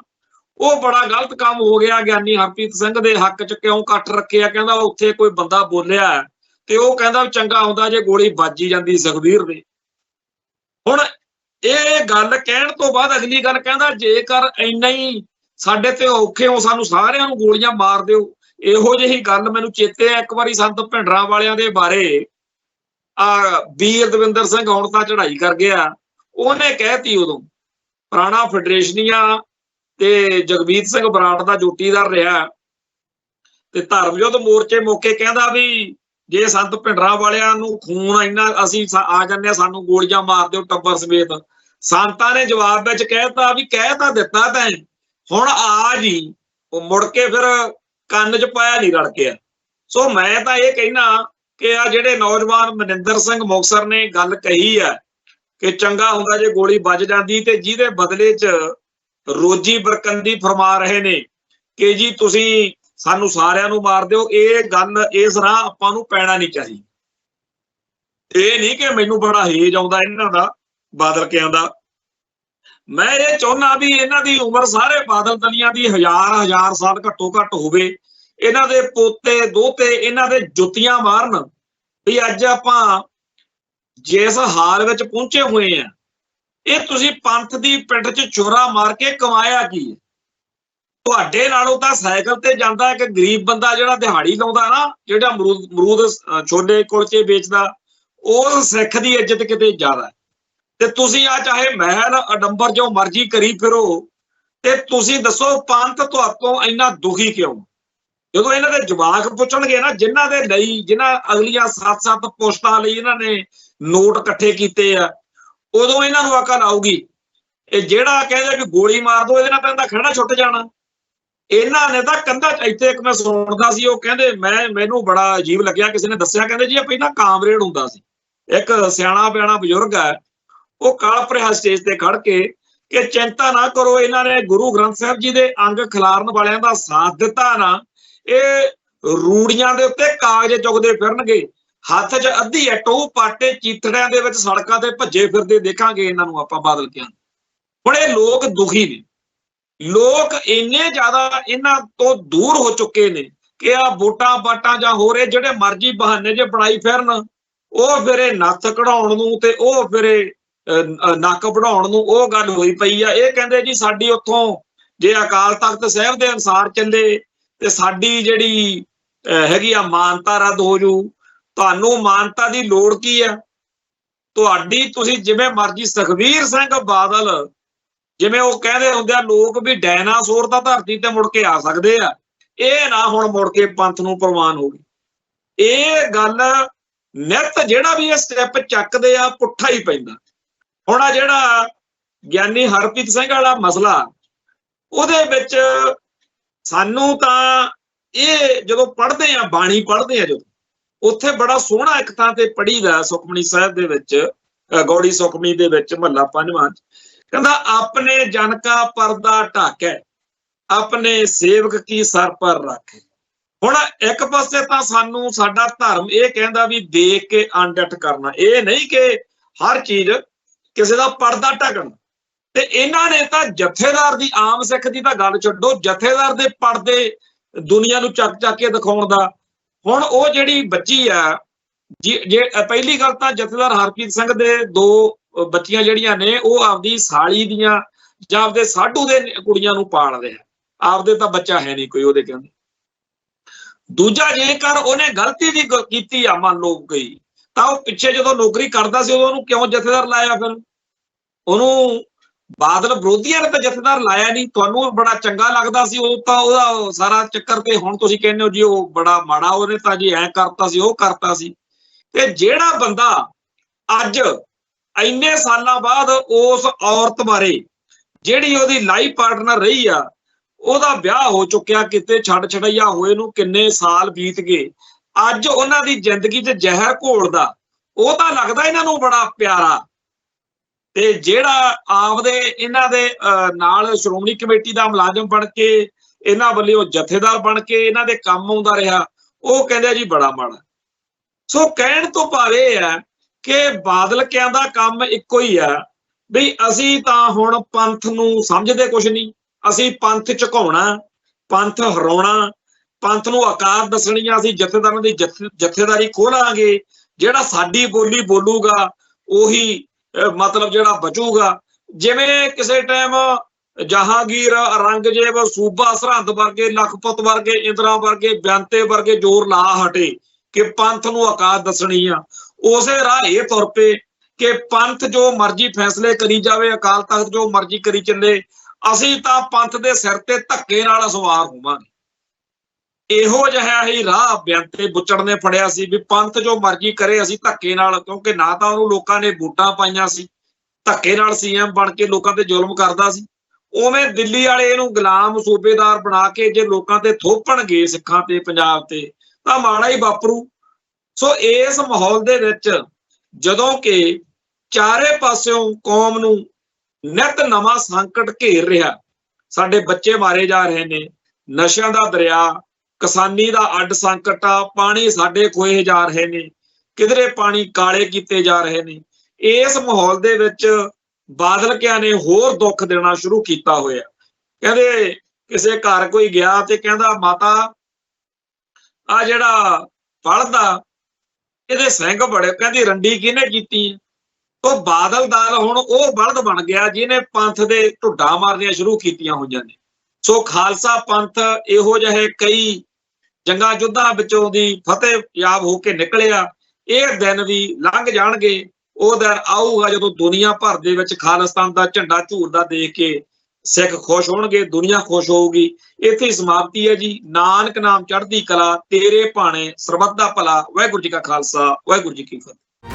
ਉਹ ਬੜਾ ਗਲਤ ਕੰਮ ਹੋ ਗਿਆ, ਗਿਆਨੀ ਹਰਪ੍ਰੀਤ ਸਿੰਘ ਦੇ ਹੱਕ 'ਚ ਕਿਉਂ ਕੱਟ ਰੱਖਿਆ। ਕਹਿੰਦਾ ਉੱਥੇ ਕੋਈ ਬੰਦਾ ਬੋਲਿਆ ਤੇ ਉਹ ਕਹਿੰਦਾ ਚੰਗਾ ਹੁੰਦਾ ਜੇ ਗੋਲੀ ਵੱਜੀ ਜਾਂਦੀ ਸੁਖਬੀਰ ਦੇ। ਹੁਣ ਇਹ ਗੱਲ ਕਹਿਣ ਤੋਂ ਬਾਅਦ ਅਗਲੀ ਗੱਲ ਕਹਿੰਦਾ ਜੇਕਰ ਇੰਨਾ ਹੀ ਸਾਡੇ ਤੇ ਔਖੇ ਹੋ, ਸਾਨੂੰ ਸਾਰਿਆਂ ਨੂੰ ਗੋਲੀਆਂ ਮਾਰ ਦਿਓ। ਇਹੋ ਜਿਹੀ ਗੱਲ ਮੈਨੂੰ ਚੇਤੇ ਹੈ, ਇੱਕ ਵਾਰੀ ਸੰਤ ਭਿੰਡਰਾਂ ਵਾਲਿਆਂ ਦੇ ਬਾਰੇ ਵੀਰ ਦਵਿੰਦਰ ਸਿੰਘ ਹੁਣ ਤਾਂ ਚੜ੍ਹਾਈ ਕਰ ਗਿਆ, ਉਹਨੇ ਕਹਿਤੀ ਉਦੋਂ ਪੁਰਾਣਾ ਫੈਡਰੇਸ਼ਨੀਆ ਤੇ ਜਗਮੀਤ ਸਿੰਘ ਬਰਾੜ ਦਾ ਜੋਟੀਦਾਰ ਰਿਹਾ ਤੇ ਧਰਮਯੁੱਧ ਮੋਰਚੇ ਮੌਕੇ ਕਹਿੰਦਾ ਵੀ ਜੇ ਸੰਤ ਭਿੰਡਰਾਂ ਵਾਲਿਆਂ ਨੂੰ ਖੂਨ ਇੰਨਾ ਅਸੀਂ ਆ ਜਾਂਦੇ ਆ, ਸਾਨੂੰ ਗੋਲੀਆਂ ਮਾਰ ਦਿਓ ਟੱਬਰ ਸਮੇਤ। ਸੰਤਾਂ ਨੇ ਜਵਾਬ ਵਿੱਚ ਕਹਿਤਾ ਵੀ ਕਹਿ ਤਾਂ ਦਿੱਤਾ ਤੈਂ, ਹੁਣ ਆ ਜੀ। ਉਹ ਮੁੜ ਕੇ ਫਿਰ ਕੰਨ 'ਚ ਪਾਇਆ ਨਹੀਂ ਰੜਕਿਆ। ਸੋ ਮੈਂ ਤਾਂ ਇਹ ਕਹਿਣਾ ਕਿ ਆ ਜਿਹੜੇ ਨੌਜਵਾਨ ਮਨਿੰਦਰ ਸਿੰਘ ਮੁਕਤਸਰ ਨੇ ਗੱਲ ਕਹੀ ਹੈ ਕਿ ਚੰਗਾ ਹੁੰਦਾ ਜੇ ਗੋਲੀ ਵੱਜ ਜਾਂਦੀ, ਤੇ ਜਿਹਦੇ ਬਦਲੇ 'ਚ ਰੋਜੀ ਬਰਕੰਦੀ ਫਰਮਾ ਰਹੇ ਨੇ ਕਿ ਜੀ ਤੁਸੀਂ ਸਾਨੂੰ ਸਾਰਿਆਂ ਨੂੰ ਮਾਰ ਦਿਓ, ਇਹ ਗੱਲ ਇਸ ਰਾਹ ਆਪਾਂ ਨੂੰ ਪੈਣਾ ਨਹੀਂ ਚਾਹੀਦਾ। ਇਹ ਨਹੀਂ ਕਿ ਮੈਨੂੰ ਬੜਾ ਹੇਜ ਆਉਂਦਾ ਇਹਨਾਂ ਦਾ, ਬਾਦਲਕਿਆਂ ਦਾ। ਮੈਂ ਇਹ ਚਾਹੁੰਦਾ ਵੀ ਇਹਨਾਂ ਦੀ ਉਮਰ ਸਾਰੇ ਬਾਦਲ ਦਲੀਆਂ ਦੀ ਹਜ਼ਾਰ ਸਾਲ ਘੱਟੋ ਘੱਟ ਹੋਵੇ। ਇਹਨਾਂ ਦੇ ਪੋਤੇ ਦੋਤੇ ਇਹਨਾਂ ਦੇ ਜੁੱਤੀਆਂ ਮਾਰਨ ਵੀ ਅੱਜ ਆਪਾਂ ਜਿਸ ਹਾਲ ਵਿੱਚ ਪਹੁੰਚੇ ਹੋਏ ਆ, ਇਹ ਤੁਸੀਂ ਪੰਥ ਦੀ ਪਿੱਠ 'ਚ ਛੁਰਾ ਮਾਰ ਕੇ ਕਮਾਇਆ ਕੀ ਹੈ? ਤੁਹਾਡੇ ਨਾਲੋਂ ਤਾਂ ਸਾਈਕਲ ਤੇ ਜਾਂਦਾ ਇੱਕ ਗਰੀਬ ਬੰਦਾ ਜਿਹੜਾ ਦਿਹਾੜੀ ਲਾਉਂਦਾ ਨਾ, ਜਿਹੜਾ ਅਮਰੂਦ ਛੋਲੇ ਕੁਲਚੇ ਵੇਚਦਾ, ਉਹ ਸਿੱਖ ਦੀ ਇੱਜ਼ਤ ਕਿਤੇ ਜ਼ਿਆਦਾ। ਤੇ ਤੁਸੀਂ ਆ ਚਾਹੇ ਮਹਿਲ ਅਡੰਬਰ ਜੋ ਮਰਜ਼ੀ ਕਰੀ ਫਿਰੋ, ਤੇ ਤੁਸੀਂ ਦੱਸੋ ਪੰਥ ਤੁਹਾਤੋਂ ਇੰਨਾ ਦੁਖੀ ਕਿਉਂ? ਜਦੋਂ ਇਹਨਾਂ ਦੇ ਜਵਾਕ ਪੁੱਛਣਗੇ ਨਾ, ਜਿਨ੍ਹਾਂ ਦੇ ਲਈ, ਜਿਨ੍ਹਾਂ ਅਗਲੀਆਂ 7-7 ਪੁਸ਼ਤਾਂ ਲਈ ਇਹਨਾਂ ਨੇ ਨੋਟ ਇਕੱਠੇ ਕੀਤੇ ਆ, ਉਦੋਂ ਇਹਨਾਂ ਨੂੰ ਅਕਲ ਆਊਗੀ। ਇਹ ਜਿਹੜਾ ਕਹਿੰਦੇ ਵੀ ਗੋਲੀ ਮਾਰ ਦੋ, ਇਹਦੇ ਨਾਲ ਤਾਂ ਇਹਦਾ ਖੜਾ ਛੁੱਟ ਜਾਣਾ। ਇਹਨਾਂ ਨੇ ਤਾਂ ਕੰਧਾਂ 'ਚ, ਇੱਥੇ ਇੱਕ ਮੈਂ ਸੁਣਦਾ ਸੀ, ਉਹ ਕਹਿੰਦੇ ਮੈਨੂੰ ਬੜਾ ਅਜੀਬ ਲੱਗਿਆ, ਕਿਸੇ ਨੇ ਦੱਸਿਆ, ਕਹਿੰਦੇ ਜੀ ਇਹ ਪਹਿਲਾਂ ਕਾਮਰੇਡ ਹੁੰਦਾ ਸੀ। ਇੱਕ ਸਿਆਣਾ ਬਿਆਣਾ ਬਜ਼ੁਰਗ ਹੈ, ਉਹ ਕਾਲ ਭਰਿਆ ਸਟੇਜ ਤੇ ਖੜ ਕੇ ਕਿ ਚਿੰਤਾ ਨਾ ਕਰੋ, ਇਹਨਾਂ ਨੇ ਗੁਰੂ ਗ੍ਰੰਥ ਸਾਹਿਬ ਜੀ ਦੇ ਅੰਗ ਖਿਲਾਰਨ ਵਾਲਿਆਂ ਦਾ ਸਾਥ ਦਿੱਤਾ ਨਾ, ਇਹ ਰੂੜੀਆਂ ਦੇ ਉੱਤੇ ਕਾਗਜ਼ ਚੁੱਕਦੇ ਫਿਰਨਗੇ, ਹੱਥ 'ਚ ਅੱਧੀ ਇੱਟ, ਉਹ ਪਾਟੇ ਚੀਥੜਿਆਂ ਦੇ ਵਿੱਚ ਸੜਕਾਂ ਤੇ ਭੱਜੇ ਫਿਰਦੇ ਦੇਖਾਂਗੇ ਇਹਨਾਂ ਨੂੰ ਆਪਾਂ ਬਾਦਲਕਿਆਂ ਨੂੰ। ਹੁਣ ਇਹ ਲੋਕ ਦੁਖੀ ਨੇ, ਲੋਕ ਇੰਨੇ ਜ਼ਿਆਦਾ ਇਹਨਾਂ ਤੋਂ ਦੂਰ ਹੋ ਚੁੱਕੇ ਨੇ ਕਿ ਆ ਵੋਟਾਂ ਬਾਟਾਂ ਜਾਂ ਹੋਰ ਇਹ ਜਿਹੜੇ ਮਰਜ਼ੀ ਬਹਾਨੇ ਜੇ ਬਣਾਈ ਫਿਰਨ, ਉਹ ਫਿਰ ਇਹ ਨੱਥ ਕਢਾਉਣ ਨੂੰ ਤੇ ਉਹ ਫਿਰ ਨੱਕ ਵਢਾਉਣ ਨੂੰ ਉਹ ਗੱਲ ਹੋਈ ਪਈ ਆ। ਇਹ ਕਹਿੰਦੇ ਜੀ ਸਾਡੀ ਉੱਥੋਂ ਜੇ ਅਕਾਲ ਤਖਤ ਸਾਹਿਬ ਦੇ ਅਨੁਸਾਰ ਚੱਲੇ ਤੇ ਸਾਡੀ ਜਿਹੜੀ ਹੈਗੀ ਆ ਮਾਨਤਾ ਰੱਦ ਹੋ ਜੂ। ਤੁਹਾਨੂੰ ਮਾਨਤਾ ਦੀ ਲੋੜ ਕੀ ਆ? ਤੁਹਾਡੀ ਤੁਸੀਂ ਜਿਵੇਂ ਮਰਜ਼ੀ, ਸੁਖਬੀਰ ਸਿੰਘ ਬਾਦਲ ਜਿਵੇਂ ਉਹ ਕਹਿੰਦੇ ਹੁੰਦੇ ਆ ਲੋਕ ਵੀ ਡਾਇਨਾਸੌਰ ਤਾਂ ਧਰਤੀ ਤੇ ਮੁੜ ਕੇ ਆ ਸਕਦੇ ਆ, ਇਹ ਨਾ ਹੁਣ ਮੁੜ ਕੇ ਪੰਥ ਨੂੰ ਪ੍ਰਵਾਨ ਹੋ ਗਈ। ਇਹ ਗੱਲ ਨਿੱਤ ਜਿਹੜਾ ਵੀ ਇਹ ਸਟੈਪ ਚੱਕਦੇ ਆ ਪੁੱਠਾ ਹੀ ਪੈਂਦਾ। ਹੁਣ ਆ ਜਿਹੜਾ ਗਿਆਨੀ ਹਰਪ੍ਰੀਤ ਸਿੰਘ ਵਾਲਾ ਮਸਲਾ, ਉਹਦੇ ਵਿੱਚ ਸਾਨੂੰ ਤਾਂ ਇਹ ਜਦੋਂ ਪੜ੍ਹਦੇ ਆ, ਬਾਣੀ ਪੜ੍ਹਦੇ ਆ, ਜਦੋਂ ਉੱਥੇ ਬੜਾ ਸੋਹਣਾ ਇੱਕ ਥਾਂ ਤੇ ਪੜ੍ਹੀਦਾ ਸੁਖਮਨੀ ਸਾਹਿਬ ਦੇ ਵਿੱਚ, ਗੌੜੀ ਸੁਖਮਨੀ ਦੇ ਵਿੱਚ ਮਹੱਲਾ 5ਵਾਂ, ਕਹਿੰਦਾ ਆਪਣੇ ਜਨ ਕਾ ਪਰਦਾ ਢਾਕੈ, ਆਪਣੇ ਸੇਵਕ ਕੀ ਸਰ ਪਰ ਰੱਖੇ। ਹੁਣ ਇੱਕ ਪਾਸੇ ਤਾਂ ਸਾਨੂੰ ਸਾਡਾ ਧਰਮ ਇਹ ਕਹਿੰਦਾ ਵੀ ਦੇਖ ਕੇ ਅਣਡਿੱਠ ਕਰਨਾ, ਇਹ ਨਹੀਂ ਕਿ ਹਰ ਚੀਜ਼ ਕਿਸੇ ਦਾ ਪਰਦਾ ਢਕਣ। ਤੇ ਇਹਨਾਂ ਨੇ ਤਾਂ ਜਥੇਦਾਰ ਦੀ, ਆਮ ਸਿੱਖ ਦੀ ਤਾਂ ਗੱਲ ਛੱਡੋ, ਜਥੇਦਾਰ ਦੇ ਪਰਦੇ ਦੁਨੀਆ ਨੂੰ ਚੱਕ ਚੱਕ ਕੇ ਦਿਖਾਉਣ ਦਾ। ਹੁਣ ਉਹ ਜਿਹੜੀ ਬੱਚੀ ਆ ਜੇ ਪਹਿਲੀ ਗੱਲ ਤਾਂ ਜਥੇਦਾਰ ਹਰਪ੍ਰੀਤ ਸਿੰਘ ਦੇ 2 ਬੱਚੀਆਂ ਜਿਹੜੀਆਂ ਨੇ ਉਹ ਆਪਦੀ ਸਾਲੀ ਦੀਆਂ ਜਾਂ ਆਪਦੇ ਸਾਧੂ ਦੇ ਕੁੜੀਆਂ ਨੂੰ ਪਾਲ ਰਿਹਾ, ਆਪਦੇ ਤਾਂ ਬੱਚਾ ਹੈ ਨਹੀਂ ਕੋਈ ਉਹਦੇ ਕਹਿੰਦੇ। ਦੂਜਾ, ਜੇਕਰ ਉਹਨੇ ਗਲਤੀ ਵੀ ਕੀਤੀ ਆ ਮੰਨ ਲਓ ਕੋਈ, ਤਾਂ ਉਹ ਪਿੱਛੇ ਜਦੋਂ ਨੌਕਰੀ ਕਰਦਾ ਸੀ ਉਦੋਂ ਉਹਨੂੰ ਕਿਉਂ ਜਥੇਦਾਰ ਲਾਇਆ? ਫਿਰ ਉਹਨੂੰ ਬਾਦਲ ਵਿਰੋਧੀਆਂ ਨੇ ਤਾਂ ਜਥੇਦਾਰ ਲਾਇਆ ਨਹੀਂ, ਤੁਹਾਨੂੰ ਬੜਾ ਚੰਗਾ ਲੱਗਦਾ ਸੀ ਉਹ ਤਾਂ ਉਹਦਾ ਸਾਰਾ ਚੱਕਰ। ਤੇ ਹੁਣ ਤੁਸੀਂ ਕਹਿੰਦੇ ਹੋ ਜੀ ਉਹ ਬੜਾ ਮਾੜਾ, ਉਹਨੇ ਤਾਂ ਜੀ ਐਂ ਕਰਤਾ ਸੀ, ਉਹ ਕਰਤਾ ਸੀ। ਤੇ ਜਿਹੜਾ ਬੰਦਾ ਅੱਜ ਇੰਨੇ ਸਾਲਾਂ ਬਾਅਦ ਉਸ ਔਰਤ ਬਾਰੇ, ਜਿਹੜੀ ਉਹਦੀ ਲਾਈਫ ਪਾਰਟਨਰ ਰਹੀ ਆ, ਉਹਦਾ ਵਿਆਹ ਹੋ ਚੁੱਕਿਆ, ਕਿਤੇ ਛੱਡ ਛੜਈਆ ਹੋਏ ਨੂੰ ਕਿੰਨੇ ਸਾਲ ਬੀਤ ਗਏ, ਅੱਜ ਉਹਨਾਂ ਦੀ ਜ਼ਿੰਦਗੀ 'ਚ ਜ਼ਹਿਰ ਘੋਲਦਾ, ਉਹ ਤਾਂ ਲੱਗਦਾ ਇਹਨਾਂ ਨੂੰ ਬੜਾ ਪਿਆਰਾ। ਤੇ ਜਿਹੜਾ ਆਪਦੇ ਇਹਨਾਂ ਦੇ ਨਾਲ ਸ਼੍ਰੋਮਣੀ ਕਮੇਟੀ ਦਾ ਮੁਲਾਜ਼ਮ ਬਣ ਕੇ, ਇਹਨਾਂ ਵੱਲੋਂ ਉਹ ਜਥੇਦਾਰ ਬਣ ਕੇ ਇਹਨਾਂ ਦੇ ਕੰਮ ਆਉਂਦਾ ਰਿਹਾ, ਉਹ ਕਹਿੰਦੇ ਜੀ ਬੜਾ ਮਾੜਾ। ਸੋ ਕਹਿਣ ਤੋਂ ਭਾਵ ਇਹ ਹੈ ਕਿ ਬਾਦਲ ਕਿਆਂ ਦਾ ਕੰਮ ਇੱਕੋ ਹੀ ਆ ਵੀ ਅਸੀਂ ਤਾਂ ਹੁਣ ਪੰਥ ਨੂੰ ਸਮਝਦੇ ਕੁਛ ਨਹੀਂ, ਅਸੀਂ ਪੰਥ ਝੁਕਾਉਣਾ, ਪੰਥ ਹਰਾਉਣਾ, ਪੰਥ ਨੂੰ ਆਕਾਰ ਦੱਸਣੀਆਂ, ਅਸੀਂ ਜਥੇਦਾਰਾਂ ਦੀ ਜਥੇਦਾਰੀ ਖੋਲਾਂਗੇ, ਜਿਹੜਾ ਸਾਡੀ ਬੋਲੀ ਬੋਲੂਗਾ ਉਹੀ ਮਤਲਬ ਜਿਹੜਾ ਬਚੂਗਾ। ਜਿਵੇਂ ਕਿਸੇ ਟਾਈਮ ਜਹਾਂਗੀਰ, ਔਰੰਗਜ਼ੇਬ, ਸੂਬਾ ਸਰਹੰਦ ਵਰਗੇ, ਲਖਪਤ ਵਰਗੇ, ਇੰਦਰਾ ਵਰਗੇ, ਬਿਆੰਤੇ ਵਰਗੇ ਜ਼ੋਰ ਲਾ ਹਟੇ ਕਿ ਪੰਥ ਨੂੰ ਆਕਾਰ ਦੱਸਣੀ ਆ, ਉਸੇ ਰਾਹ ਇਹ ਤੁਰ ਪਏ ਕਿ ਪੰਥ ਜੋ ਮਰਜ਼ੀ ਫੈਸਲੇ ਕਰੀ ਜਾਵੇ, ਅਕਾਲ ਤਖਤ ਜੋ ਮਰਜ਼ੀ ਕਰੀ ਚੱਲੇ, ਅਸੀਂ ਤਾਂ ਪੰਥ ਦੇ ਸਿਰ ਤੇ ਧੱਕੇ ਨਾਲ ਸਵਾਰ ਹੋਵਾਂਗੇ। ਇਹੋ ਜਿਹਾ ਹੀ ਰਾਹ ਬਿਆੰਤੇ ਬੁੱਚੜ ਨੇ ਫੜਿਆ ਸੀ ਵੀ ਪੰਥ ਜੋ ਮਰਜ਼ੀ ਕਰੇ, ਅਸੀਂ ਧੱਕੇ ਨਾਲ, ਕਿਉਂਕਿ ਨਾ ਤਾਂ ਉਹਨੂੰ ਲੋਕਾਂ ਨੇ ਵੋਟਾਂ ਪਾਈਆਂ ਸੀ, ਧੱਕੇ ਨਾਲ ਸੀਐਮ ਬਣ ਕੇ ਲੋਕਾਂ ਤੇ ਜ਼ੁਲਮ ਕਰਦਾ ਸੀ। ਉਵੇਂ ਦਿੱਲੀ ਵਾਲੇ ਇਹਨੂੰ ਗੁਲਾਮ ਸੂਬੇਦਾਰ ਬਣਾ ਕੇ ਜੇ ਲੋਕਾਂ ਤੇ ਥੋਪਣਗੇ, ਸਿੱਖਾਂ ਤੇ, ਪੰਜਾਬ ਤੇ, ਤਾਂ ਮਾੜਾ ਹੀ ਵਾਪਰੂ। ਸੋ ਇਸ ਮਾਹੌਲ ਦੇ ਵਿੱਚ ਜਦੋਂ ਕਿ ਚਾਰੇ ਪਾਸਿਓਂ ਕੌਮ ਨੂੰ ਨਿਤ ਨਵਾਂ ਸੰਕਟ ਘੇਰ ਰਿਹਾ, ਸਾਡੇ ਬੱਚੇ ਮਾਰੇ ਜਾ ਰਹੇ ਨੇ, ਨਸ਼ਿਆਂ ਦਾ ਦਰਿਆ, ਕਿਸਾਨੀ ਦਾ ਅੱਡ ਸੰਕਟ ਆ, ਪਾਣੀ ਸਾਡੇ ਖੋਏ ਜਾ ਰਹੇ ਨੇ, ਕਿਧਰੇ ਪਾਣੀ ਕਾਲੇ ਕੀਤੇ ਜਾ ਰਹੇ ਨੇ, ਇਸ ਮਾਹੌਲ ਦੇ ਵਿੱਚ ਬਾਦਲ ਕਿਆਂ ਨੇ ਹੋਰ ਦੁੱਖ ਦੇਣਾ ਸ਼ੁਰੂ ਕੀਤਾ ਹੋਇਆ। ਕਹਿੰਦੇ ਕਿਸੇ ਘਰ ਕੋਈ ਗਿਆ ਤੇ ਕਹਿੰਦਾ ਮਾਤਾ ਆ ਜਿਹੜਾ ਬਲਦਾ ਇਹਦੇ ਸਿੰਘ ਬੜੇ, ਕਹਿੰਦੀ ਰੰਡੀ ਕਿਹਨੇ ਕੀਤੀ? ਉਹ ਬਾਦਲ ਦਲ ਹੁਣ ਉਹ ਬਲਦ ਬਣ ਗਿਆ ਜਿਹਨੇ ਪੰਥ ਦੇ ਢੁੱਡਾਂ ਮਾਰਨੀਆਂ ਸ਼ੁਰੂ ਕੀਤੀਆਂ ਹੋਈਆਂ ਨੇ। ਸੋ ਖਾਲਸਾ ਪੰਥ ਇਹੋ ਜਿਹੇ ਕਈ ਜੰਗਾਂ ਯੁੱਧਾਂ ਵਿੱਚੋਂ ਦੀ ਫਤਿਹ ਯਾਬ ਹੋ ਕੇ ਨਿਕਲਿਆ। ਇਹ ਦਿਨ ਵੀ ਲੰਘ ਜਾਣਗੇ, ਉਹ ਦਿਨ ਆਊਗਾ ਜਦੋਂ ਦੁਨੀਆ ਭਰ ਦੇ ਵਿੱਚ ਖਾਲਿਸਤਾਨ ਦਾ ਝੰਡਾ ਝੂਰਦਾ ਦੇਖ ਕੇ ਸਿੱਖ ਖੁਸ਼ ਹੋਣਗੇ, ਦੁਨੀਆ ਖੁਸ਼ ਹੋਊਗੀ। ਇੱਥੇ ਸਮਾਪਤੀ ਹੈ ਜੀ। ਨਾਨਕ ਨਾਮ ਚੜ੍ਹਦੀ ਕਲਾ, ਤੇਰੇ ਭਾਣੇ ਸਰਬੱਤ ਦਾ ਭਲਾ। ਵਾਹਿਗੁਰੂ ਜੀ ਕਾ ਖਾਲਸਾ, ਵਾਹਿਗੁਰੂ ਜੀ ਕੀ ਫਤਿਹ।